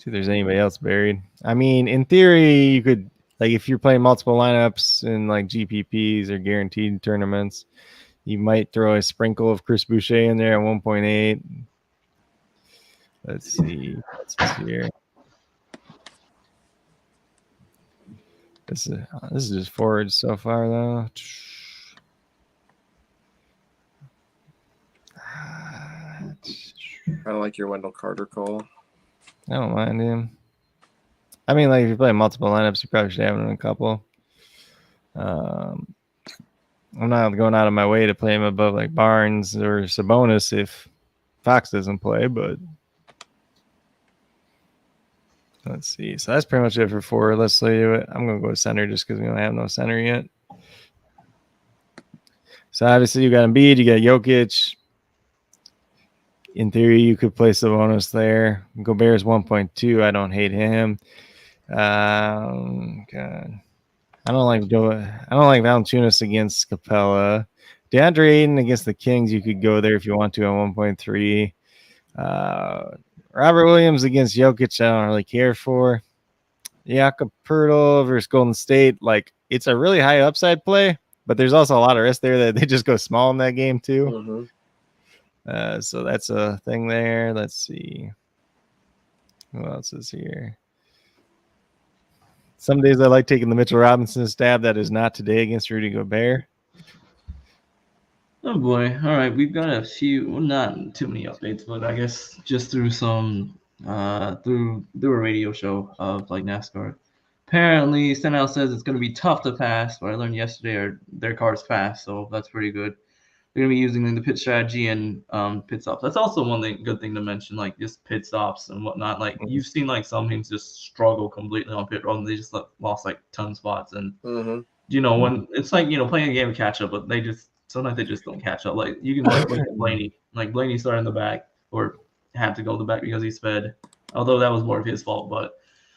if there's anybody else buried. I mean, in theory, you could, like, if you're playing multiple lineups in, like, GPPs or guaranteed tournaments, you might throw a sprinkle of Chris Boucher in there at 1.8. Let's see what's here. This is just forwards so far, though. I don't like your Wendell Carter call. I don't mind him. I mean, like, if you're playing multiple lineups, you probably should have him in a couple. I'm not going out of my way to play him above like Barnes or Sabonis if Fox doesn't play, but Let's see. So that's pretty much it for 4. Let's do it. I'm going to go to center just because we don't have no center yet. So obviously you got Embiid, you got Jokic. In theory, you could place the bonus there. Gobert's 1.2. I don't hate him. God. I don't like Valanciunas against Capella. DeAndre Ayton against the Kings, you could go there if you want to on 1.3. Robert Williams against Jokic, I don't really care for. Jakob Poeltl versus Golden State, like it's a really high upside play, but there's also a lot of risk there that they just go small in that game too. So that's a thing there. Let's see. Who else is here? Some days I like taking the Mitchell Robinson stab. That is not today against Rudy Gobert. Oh boy! All right, we've got a few, well, not too many updates, but I guess just through some through a radio show of like NASCAR. Apparently, Stenhouse says it's going to be tough to pass. What I learned yesterday, their cars fast, so that's pretty good. They're going to be using the pit strategy and pit stops. That's also one good thing to mention, like just pit stops and whatnot. Like you've seen like some teams just struggle completely on pit road, and they just lost like ton spots. And when it's like playing a game of catch up, but sometimes they just don't catch up. Like you can look at Blaney. Like Blaney started in the back or had to go to the back because he sped. Although that was more of his fault, but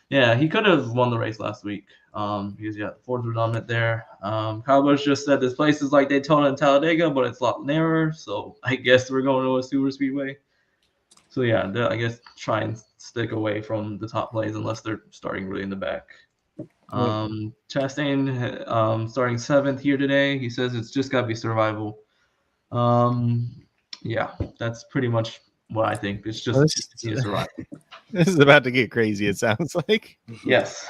yeah, he could have won the race last week. Because the Fords were dominant there. Kyle Busch just said this place is like Daytona and Talladega, but it's a lot narrower. So I guess we're going to a super speedway. So yeah, I guess try and stick away from the top plays unless they're starting really in the back. Chastain starting 7th here today. He says it's just got to be survival. Yeah, that's pretty much what I think. It's just need to survive. This is about to get crazy, it sounds like. Yes.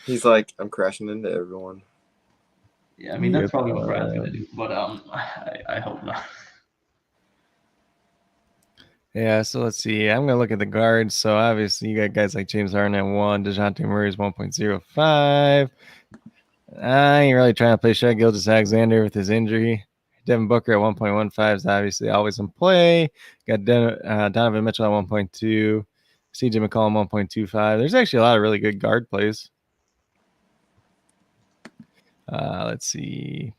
He's like, I'm crashing into everyone. Yeah, I mean, that's probably what Brad's going to do, but I hope not. Yeah, so let's see. I'm going to look at the guards. So obviously you got guys like James Harden at 1, DeJounte Murray's 1.05. I ain't really trying to play Shai Gilgeous-Alexander with his injury. Devin Booker at 1.15 is obviously always in play. Got Donovan Mitchell at 1.2. CJ McCollum 1.25. There's actually a lot of really good guard plays. Let's see.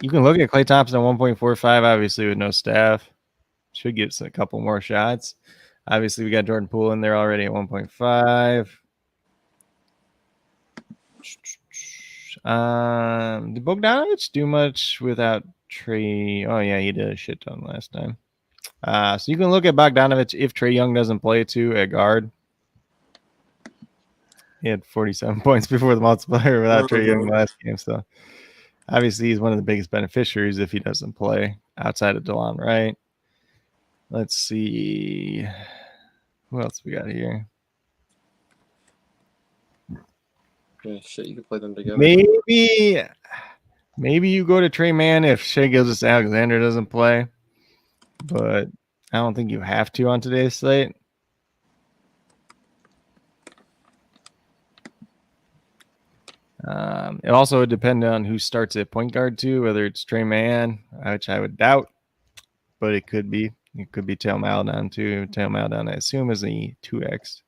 You can look at Klay Thompson at 1.45, obviously with no staff. Should get a couple more shots. Obviously, we got Jordan Poole in there already at 1.5. Did Bogdanovich do much without Trey? Oh, yeah, he did a shit ton last time. So you can look at Bogdanovich if Trae Young doesn't play too at guard. He had 47 points before the multiplier without Trae Young last game. So obviously he's one of the biggest beneficiaries if he doesn't play outside of DeLon Wright. Let's see. Who else we got here? Yeah, shit, you can play them together. Maybe you go to Trey Mann if Shai Gilgeous-Alexander doesn't play. But I don't think you have to on today's slate. It also would depend on who starts at point guard too, whether it's Trey Mann, which I would doubt, but it could be. It could be Tail Maladon too. Tail Maladon, I assume, is a 2x.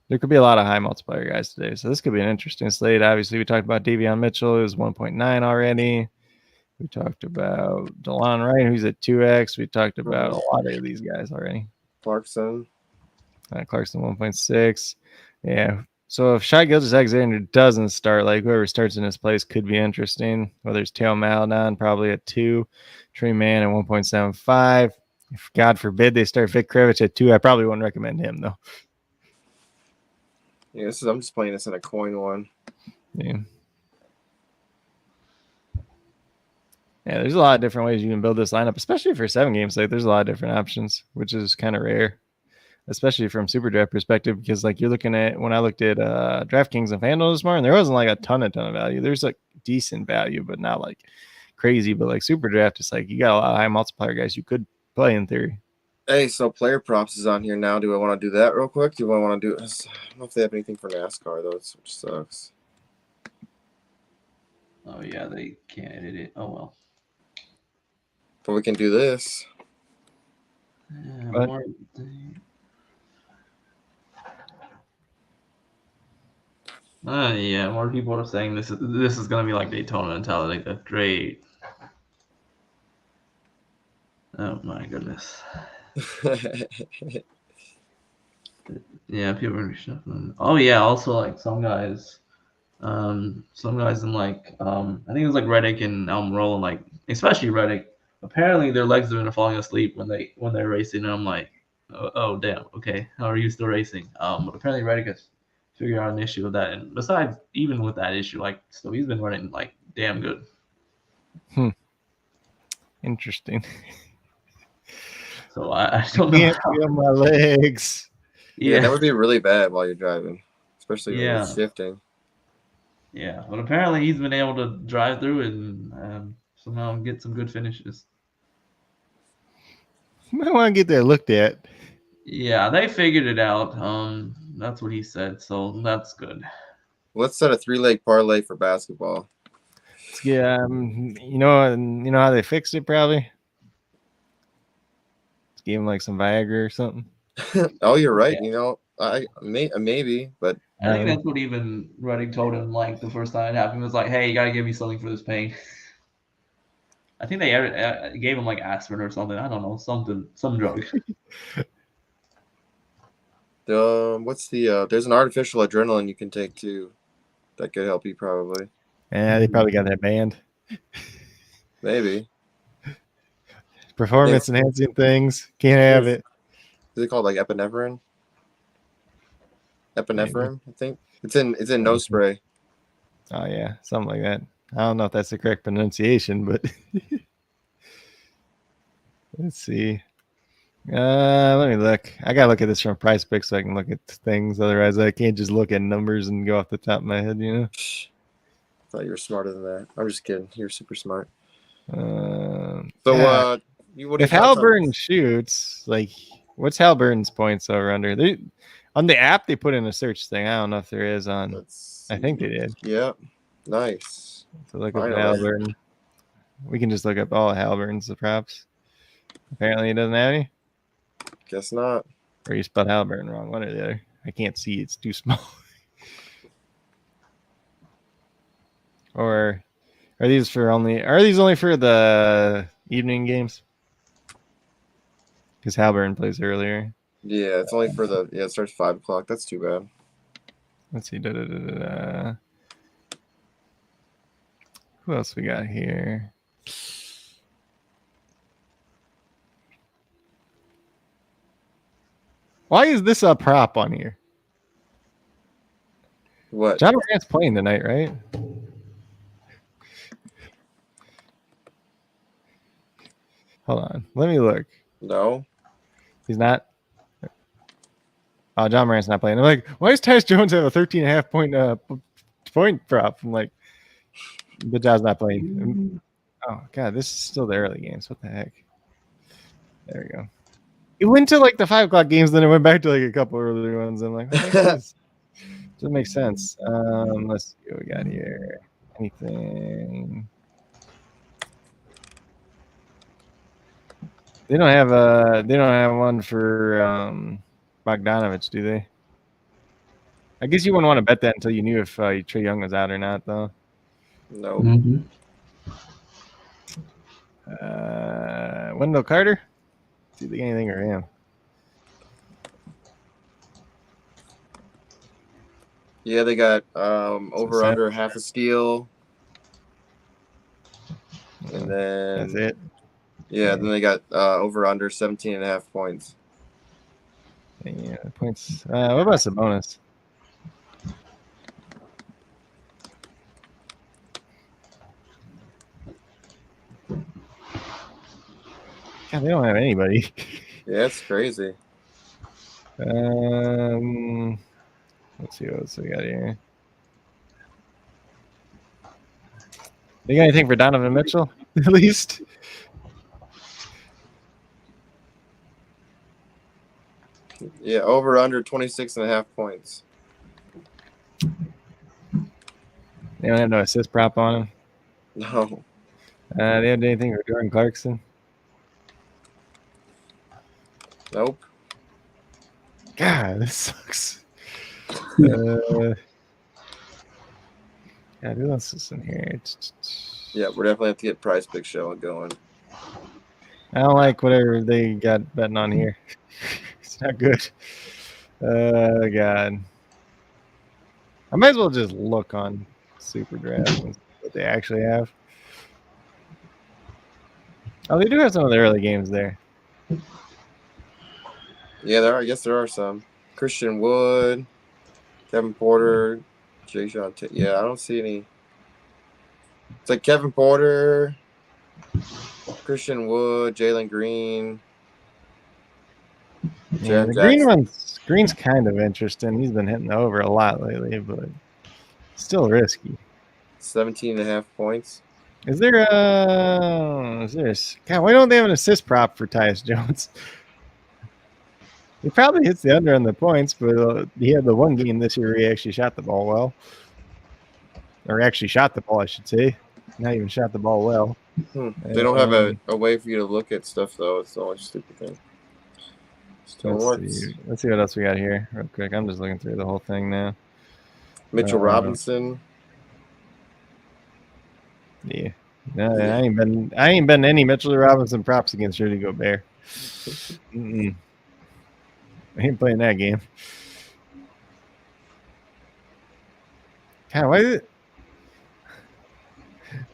There could be a lot of high multiplier guys today, so this could be an interesting slate. Obviously, we talked about Davion Mitchell, who's 1.9 already. We talked about DeLon Wright, who's at 2x. We talked about a lot of these guys already. Clarkson 1.6. Yeah. So if Shai Gilgeous-Alexander doesn't start, like whoever starts in his place could be interesting. Whether it's Tail Maladon, probably at 2. Trey Mann at 1.75. If God forbid they start Vic Krivich at 2, I probably wouldn't recommend him though. Yeah, I'm just playing this in a coin one. Yeah. Yeah, there's a lot of different ways you can build this lineup, especially for 7 games. Like, there's a lot of different options, which is kind of rare, especially from SuperDraft perspective. Because like you're looking at when I looked at DraftKings and FanDuel this morning, there wasn't like a ton of value. There's like decent value, but not like crazy. But like SuperDraft, it's like you got a lot of high multiplier guys you could play in theory. Hey, so player props is on here now. Do I want to do that real quick? Do I want to do? I don't know if they have anything for NASCAR though, which sucks. Oh yeah, they can't edit it. Oh well. But we can do this. Yeah, Yeah, more people are saying this is gonna be like Daytona and Talladega. Great. Oh my goodness. Yeah, people are shuffling. Oh yeah, also like some guys in like I think it was like Reddick and Almirola, like especially Reddick. Apparently their legs have been falling asleep when they're racing, and I'm like, oh damn, okay, how are you still racing? But apparently Reddick has figured out an issue with that, and besides, even with that issue, like still he's been running like damn good. Interesting. So I don't know. Can't feel my legs. Yeah, that Yeah, would be really bad while you're driving, especially when yeah, it's shifting. yeah. But apparently he's been able to drive through it and somehow get some good finishes. I want to get that looked at. Yeah, they figured it out. That's what he said, so that's good. Let's set a 3-leg parlay for basketball. Yeah, you know how they fixed it probably. Just gave him like some Viagra or something. Oh, you're right. Yeah. Maybe, but I think that's what even Reddick told him like the first time it happened. He was like, "Hey, you gotta give me something for this pain." I think they gave him like aspirin or something. I don't know, some drug. what's the there's an artificial adrenaline you can take too that could help you probably. Yeah, they probably got that banned. Maybe. Performance enhancing things. Can't have it. Is it called like epinephrine? Epinephrine, I think. It's in nose spray. Oh yeah, something like that. I don't know if that's the correct pronunciation, but let's see. Let me look. I gotta look at this from Price Pick so I can look at things. Otherwise, I can't just look at numbers and go off the top of my head. I thought you were smarter than that. I'm just kidding. You're super smart. If Halliburton shoots, like, what's Halliburton's points over under? On the app they put in a search thing. I don't know if there is on. I think they did. Yeah, nice. So look up Halliburton. We can just look up all of Halliburton's the props. Apparently, it doesn't have any. Guess not. Or you spelled Halliburton wrong. One or the other. I can't see. It's too small. Or are these only for the evening games? Because Halliburton plays earlier. Yeah, it's only for it starts 5 o'clock. That's too bad. Let's see. Who else we got here? Why is this a prop on here? What? John Morant's playing tonight, right? Hold on. Let me look. No. He's not. Oh, John Morant's not playing. I'm like, why does Tyus Jones have a 13.5 point prop? I'm like, the Jazz not playing. Oh god, this is still the early games. What the heck? There we go. It went to like the 5 o'clock games, then it went back to like a couple earlier ones. I'm like, doesn't make sense. Let's see what we got here. Anything? They don't have one for Bogdanovich, do they? I guess you wouldn't want to bet that until you knew if Trae Young was out or not, though. No. Mm-hmm. Wendell Carter? See if they get anything for him. Yeah, they got over under half a steal. And then That's it. Yeah, then they got over under 17.5 points. Yeah, points. What about Sabonis? God, they don't have anybody. Yeah, it's crazy. Let's see what else we got here. They got anything for Donovan Mitchell, at least? Yeah, over under 26.5 points. They don't have no assist prop on him. No. They have anything for Jordan Clarkson? Nope. God, this sucks. Yeah, who else is in here? Yeah, we're definitely have to get Prize Pick Show going. I don't like whatever they got betting on here. It's not good. God. I might as well just look on SuperDraft and see what they actually have. Oh, they do have some of the early games there. Yeah, there are. I guess there are some. Christian Wood, Kevin Porter, Jay Sean. Yeah, I don't see any. It's like Kevin Porter, Christian Wood, Jalen Green. Yeah, Jaren the Jackson. Green's kind of interesting. He's been hitting over a lot lately, but still risky. 17.5 points. Is there God, why don't they have an assist prop for Tyus Jones? He probably hits the under on the points, but he had the one game this year where he actually shot the ball well. Or actually shot the ball, I should say. Not even shot the ball well. They don't have a way for you to look at stuff, though. It's the only stupid thing. Let's see what else we got here real quick. I'm just looking through the whole thing now. Mitchell Robinson. Yeah. No, I ain't been any Mitchell Robinson props against Rudy Gobert. I ain't playing that game. God, why is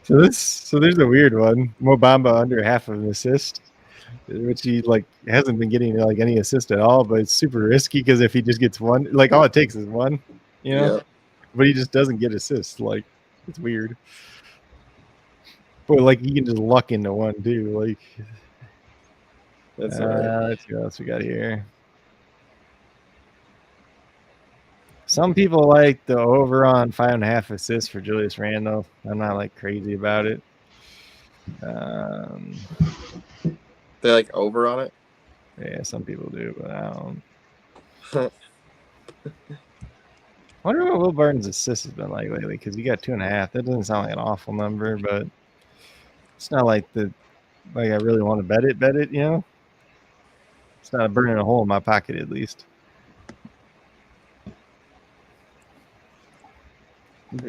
it? So there's a weird one. Mo Bamba under half of an assist, which he like hasn't been getting like any assist at all, but it's super risky because if he just gets one, like all it takes is one, you know. Yeah. But he just doesn't get assists. Like it's weird. But like you can just luck into one too. Like That's all right. let's see what else we got here. Some people like the over on 5.5 assists for Julius Randle. I'm not like crazy about it. They like over on it. Yeah, some people do, but I don't. I wonder what Will Barton's assist has been like lately because he got 2.5. That doesn't sound like an awful number, but it's not like I really want to bet it, you know? It's not burning a hole in my pocket at least.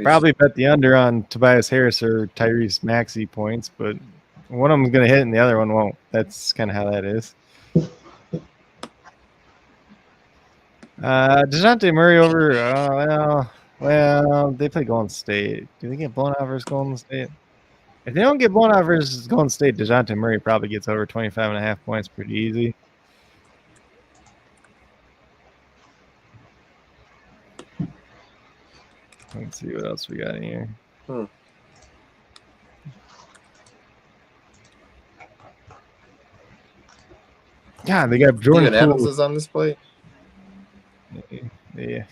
Probably bet the under on Tobias Harris or Tyrese Maxey points, but one of them's going to hit and the other one won't. That's kind of how that is. DeJounte Murray over. Well, they play Golden State. Do they get blown out versus Golden State? If they don't get blown out versus Golden State, DeJounte Murray probably gets over 25.5 points pretty easy. Let's see what else we got in here. God, they got Jordan Steven Adams is on this plate. Yeah.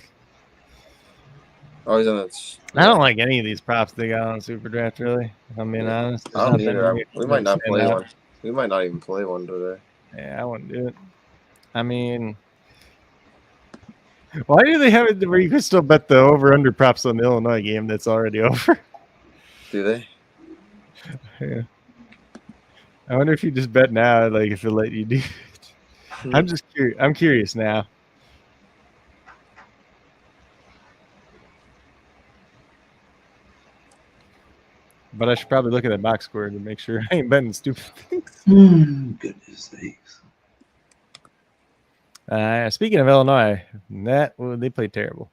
Oh, he's on that. I don't like any of these props they got on SuperDraft, really. If I'm being honest. I don't either. We might not play one. We might not even play one today. Yeah, I wouldn't do it. I mean, why do they have it where you can still bet the over-under props on the Illinois game that's already over? Do they? Yeah. I wonder if you just bet now, like if it let you do it. I'm just curious. I'm curious now. But I should probably look at that box score to make sure I ain't betting stupid things. Goodness sakes. Speaking of Illinois, they played terrible.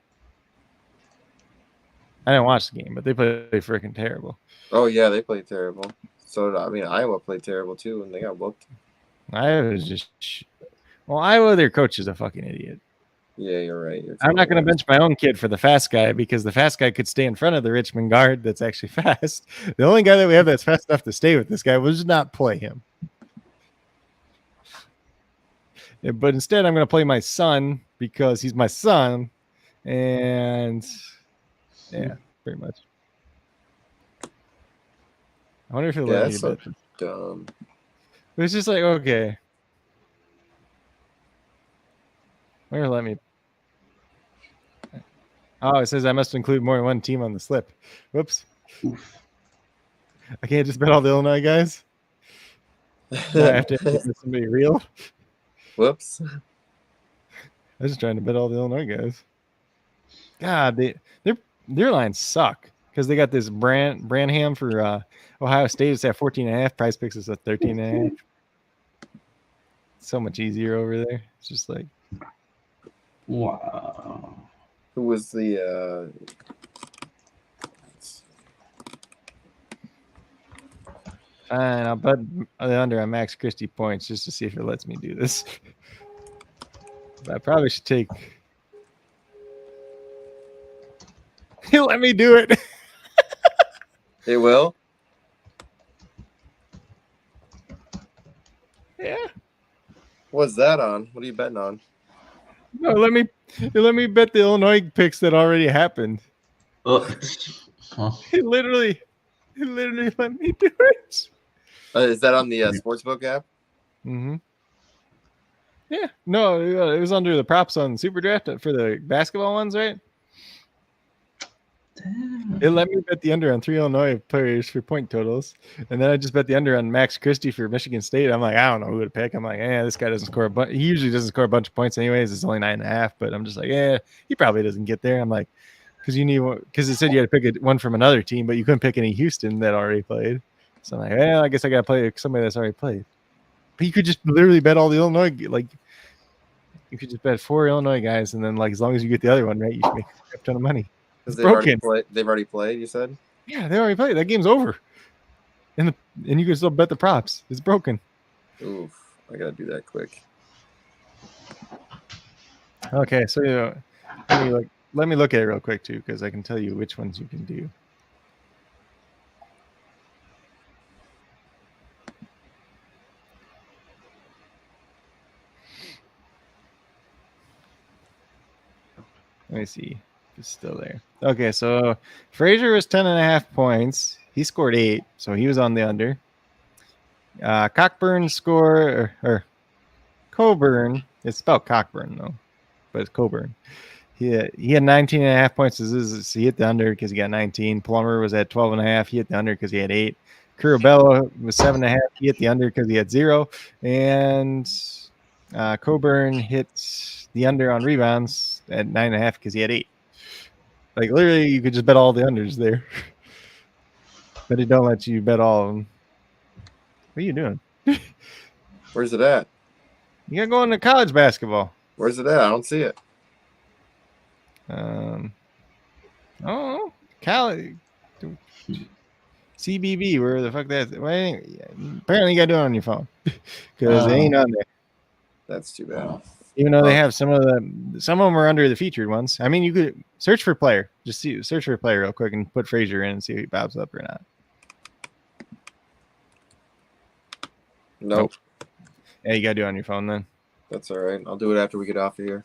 I didn't watch the game, but they played freaking terrible. Oh yeah, they played terrible. So Iowa played terrible too, and they got whooped. Iowa was just Iowa, their coach is a fucking idiot. Yeah, you're right. I'm not going to bench my own kid for the fast guy because the fast guy could stay in front of the Richmond guard that's actually fast. The only guy that we have that's fast enough to stay with this guy was not play him. Yeah, but instead, I'm going to play my son because he's my son. And yeah, pretty much. I wonder if he'll let me so bet. dumb. It was just like, okay. Where let me? Oh, it says I must include more than one team on the slip. Whoops. Oof. I can't just bet all the Illinois guys. I have to bet somebody real. Whoops. I was just trying to bet all the Illinois guys. God, their lines suck. because they got this Branham for Ohio State. It's at 14.5. Price Picks is at 13.5. So much easier over there. It's just like, Wow. Who was the? fine. I'll bet the under on Max Christie points just to see if it lets me do this. But I probably should take. He'll let me do it. It will. Yeah. What's that on? What are you betting on? No, let me bet the Illinois picks that already happened. Huh. He literally let me do it. Is that on the sportsbook app? Mm-hmm. Yeah. No, it was under the props on SuperDraft for the basketball ones, right? Damn. It let me bet the under on 3 Illinois players for point totals, and then I just bet the under on Max Christie for Michigan State. I'm like, I don't know who to pick. I'm like, this guy doesn't score a bunch. He usually doesn't score a bunch of points anyways. It's only 9.5, but I'm just like, he probably doesn't get there. I'm like, because it said you had to pick one from another team, but you couldn't pick any Houston that already played. So I'm like, I guess I got to play somebody that's already played. But you could just literally bet all the Illinois, like you could just bet 4 Illinois guys, and then like as long as you get the other one right, you should make a ton of money. Because Broken. they've already played. You said. Yeah, they already played. That game's over. And you can still bet the props. It's broken. Oof! I gotta do that quick. Okay, so let me look at it real quick too, because I can tell you which ones you can do. Let me see if it's still there. Okay, so Frazier was 10.5 points. He scored 8, so he was on the under. Cockburn score or Coburn. It's spelled Cockburn though, but it's Coburn. He had 19.5 points. So he hit the under because he got 19. Plummer was at 12.5. He hit the under because he had 8. Curabello was 7.5. He hit the under because he had 0. And Coburn hit the under on rebounds at 9.5 because he had 8. Like literally, you could just bet all the unders there, but it don't let you bet all of them. What are you doing? Where's it at? You gotta go into college basketball. Where's it at? I don't see it. Cali, CBB, where the fuck that's? Well, apparently, you gotta do it on your phone because it ain't on there. That's too bad. Even though they have some of them are under the featured ones. I mean, you could search for player. Just search for a player real quick and put Frazier in and see if he pops up or not. Nope. Yeah, you gotta do it on your phone then. That's all right. I'll do it after we get off of here.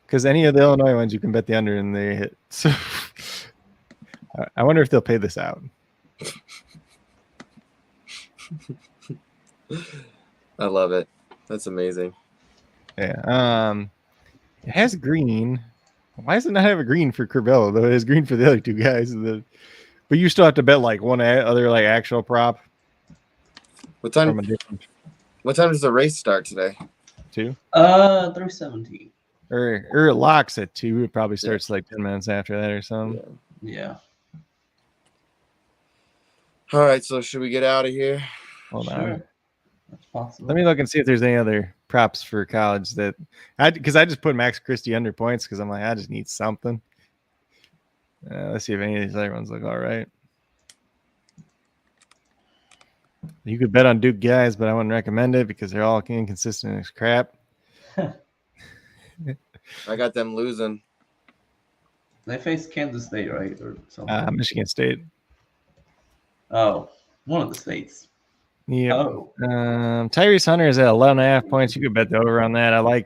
Because any of the Illinois ones, you can bet the under and they hit. So I wonder if they'll pay this out. I love it. That's amazing. Yeah. It has green. Why does it not have a green for Curbelo though? It has green for the other two guys. But you still have to bet like one other like actual prop. What time does the race start today? 2. 3:17. Or it locks at 2. It probably starts like 10 minutes after that or something. Yeah. All right, so should we get out of here? Hold Sure. on. That's possible. Let me look and see if there's any other props for college that because I just put Max Christie under points because I'm like, I just need something. Let's see if any of these other ones look all right. You could bet on Duke guys, but I wouldn't recommend it because they're all inconsistent as crap. I got them losing. They face Kansas State, right? Or something. Michigan State. Oh, one of the states. Yeah. Oh. Tyrese Hunter is at 11.5 points. You could bet the over on that.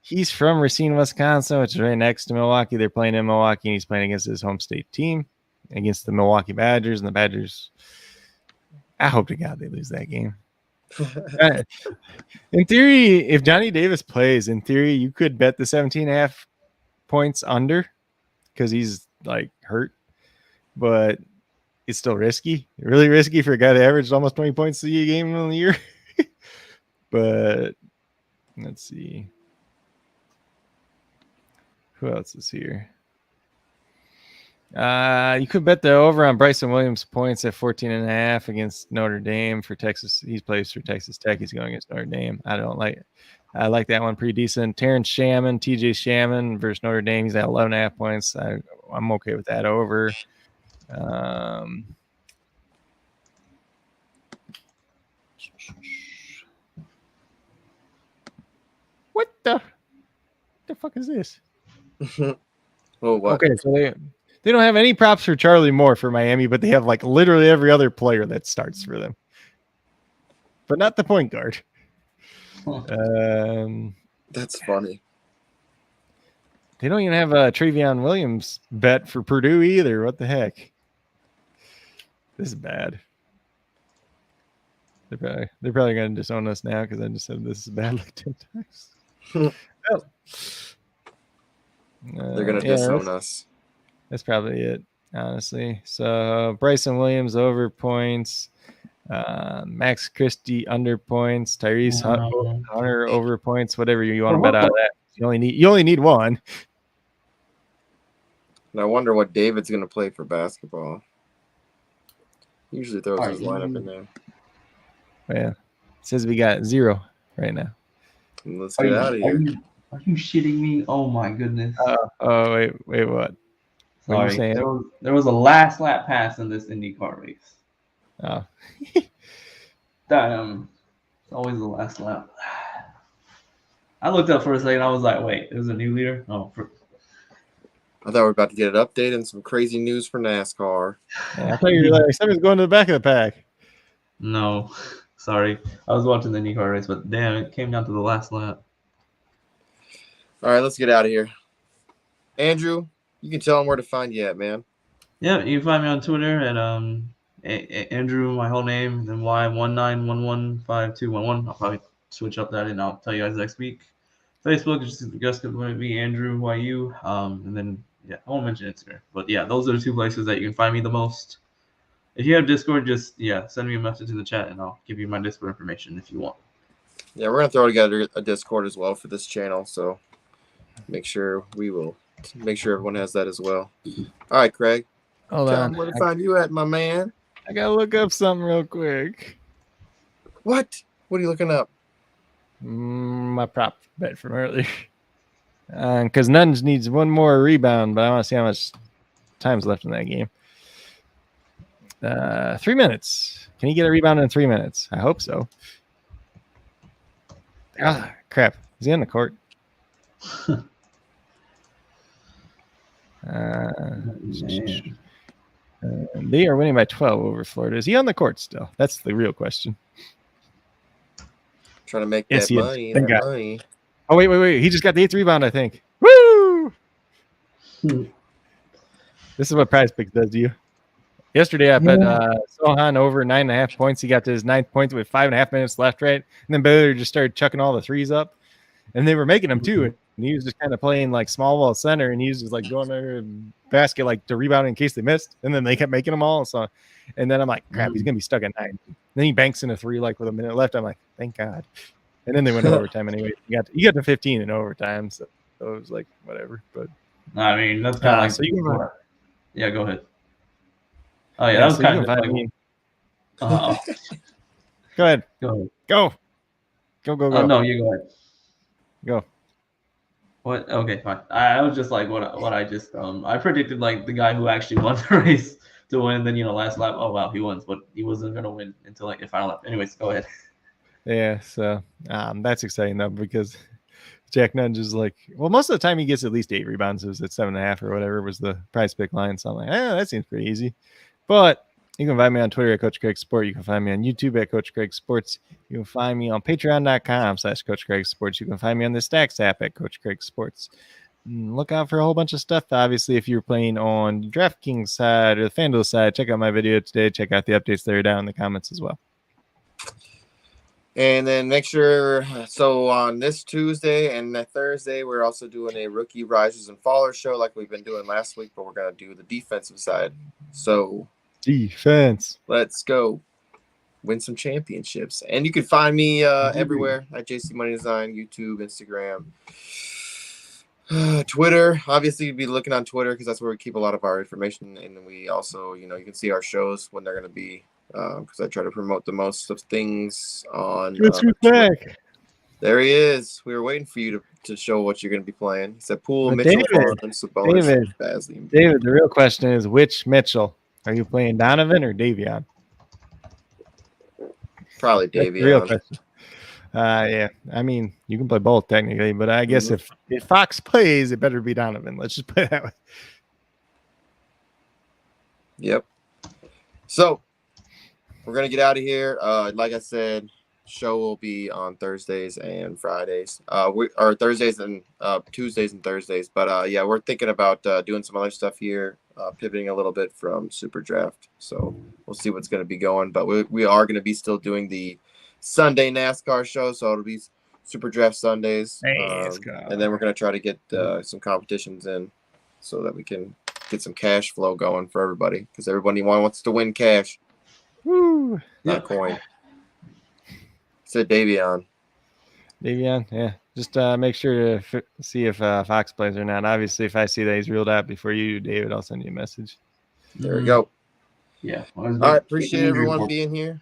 He's from Racine, Wisconsin, which is right next to Milwaukee. They're playing in Milwaukee, and he's playing against his home state team, against the Milwaukee Badgers. And the Badgers, I hope to God they lose that game. In theory, if Johnny Davis plays, in theory, you could bet the 17.5 points under because he's like hurt, but it's still risky, really risky for a guy that averaged almost 20 points a game in the year. But let's see. Who else is here? You could bet the over on Bryson Williams points at 14.5 against Notre Dame for Texas. He plays for Texas Tech. He's going against Notre Dame. I like that one pretty decent. Terrence Shamman, TJ Shamman versus Notre Dame. He's at 11.5 points. I'm okay with that over. What the fuck is this? Oh, what? Okay, so they don't have any props for Charlie Moore for Miami, but they have like literally every other player that starts for them, but not the point guard. That's funny. They don't even have a Travion Williams bet for Purdue either. What the heck? This is bad. They're probably going to disown us now because I just said this is bad like 10 times. They're going to disown us. That's probably it, honestly. So Bryson Williams over points, Max Christie under points, Tyrese Hunter over points, whatever you want to bet out of that. You only need one. And I wonder what David's going to play for basketball. He usually throws his lineup in there. Yeah, it says we got 0 right now. And let's get out of here. Are you shitting me? Oh my goodness. Wait, what? What are you saying? There was a last lap pass in this IndyCar race. Oh. Damn. It's always the last lap. I looked up for a second. I was like, wait, there's a new leader? Oh, I thought we were about to get an update and some crazy news for NASCAR. Yeah, I thought you were like, somebody's going to the back of the pack. No. Sorry. I was watching the IndyCar race, but damn, it came down to the last lap. All right, let's get out of here. Andrew, you can tell them where to find you at, man. Yeah, you can find me on Twitter at Andrew, my whole name, then Y19115211. I'll probably switch up that and I'll tell you guys next week. Facebook is just going to be Andrew YU. And then I won't mention Instagram. But yeah, those are the 2 places that you can find me the most. If you have Discord, just send me a message in the chat and I'll give you my Discord information if you want. Yeah, we're gonna throw together a Discord as well for this channel, so make sure everyone has that as well. All right, Craig. Hold on. Where to find you at, my man? I gotta look up something real quick. What? What are you looking up? My prop bet from earlier. Because Nuns needs one more rebound, but I want to see how much time's left in that game. 3 minutes. Can he get a rebound in 3 minutes? I hope so. Ah, crap. Is he on the court? They are winning by 12 over Florida. Is he on the court still? That's the real question. Trying to make that money. Money. Oh, wait. He just got the 8th rebound, I think. Woo! This is what Prize Picks does to you. Yesterday, I bet Sohan over 9.5 points. He got to his 9th point with 5.5 minutes left, right? And then Baylor just started chucking all the threes up. And they were making them too. And he was just kind of playing like small ball center. And he was just like going there and basket like to rebound in case they missed. And then they kept making them all. So, and then I'm like, crap, he's going to be stuck at 9. And then he banks in a 3 like with a minute left. I'm like, thank God. And then they went to overtime anyway. You got to 15 in overtime. So it was like, whatever. But I mean, that's kind of like. So you can, yeah, go ahead. Oh, yeah, that was so kind of like. Go ahead. Go. Go. Oh, no, you go ahead. Go. What? Okay, fine. I was just like what I just I predicted like the guy who actually won the race to win. Then last lap, oh wow, he wins, but he wasn't gonna win until like the final lap. Anyways, go ahead. Yeah, so that's exciting though because Jack Nunge is like, well, most of the time he gets at least 8 rebounds. It was at 7.5 or whatever was the Prize Pick line. So I'm like, that seems pretty easy. But you can find me on Twitter at Coach Craig Sport. You can find me on YouTube at Coach Craig Sports. You can find me on Patreon.com/Coach Craig Sports. You can find me on the Stacks app at Coach Craig Sports. Look out for a whole bunch of stuff. Obviously, if you're playing on the DraftKings side or the FanDuel side, check out my video today. Check out the updates that are down in the comments as well. And then make sure, so on this Tuesday and Thursday, we're also doing a rookie risers and fallers show like we've been doing last week, but we're going to do the defensive side. So defense. Let's go win some championships. And you can find me everywhere at JC Money Design, YouTube, Instagram, Twitter. Obviously, you'd be looking on Twitter because that's where we keep a lot of our information. And we also, you can see our shows when they're going to be, because I try to promote the most of things on Twitter. There he is. We were waiting for you to show what you're going to be playing. He said Poole, Mitchell, and Sabonis, Basley. David, the real question is, which Mitchell? Are you playing Donovan or Davion? Probably Davion. The real question. Yeah. I mean, you can play both technically, but I guess if Fox plays, it better be Donovan. Let's just put it that way. Yep. So we're going to get out of here. Like I said, show will be on Thursdays and Fridays. Or Thursdays and Tuesdays and Thursdays. But yeah, we're thinking about doing some other stuff here, pivoting a little bit from SuperDraft. So we'll see what's going to be going. But we are going to be still doing the Sunday NASCAR show, so it'll be SuperDraft Sundays. And then we're going to try to get some competitions in so that we can get some cash flow going for everybody, because everybody wants to win cash. Woo! Not coin. Said Davion. Davion, yeah. Just make sure to see if Fox plays or not. Obviously, if I see that he's ruled out before you do, David, I'll send you a message. There we go. Yeah. All right. Appreciate everyone being here.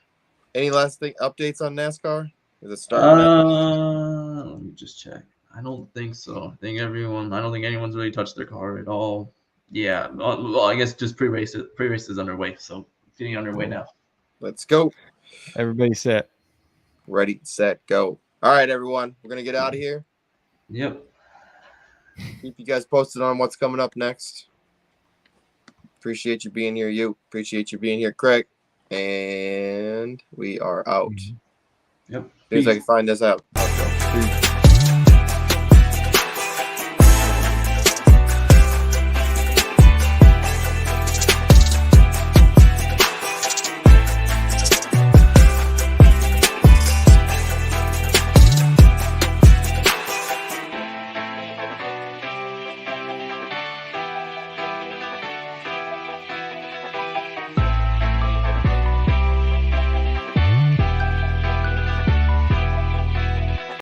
Any last updates on NASCAR? Is it starting? Let me just check. I don't think so. I don't think anyone's really touched their car at all. Yeah. Well, I guess just pre-race is underway. So getting underway now. Let's go. Everybody set. Ready, set, go. All right, everyone. We're going to get out of here. Yep. Keep you guys posted on what's coming up next. Appreciate you being here, you. Appreciate you being here, Craig. And we are out. Yep. As soon as I can find this out.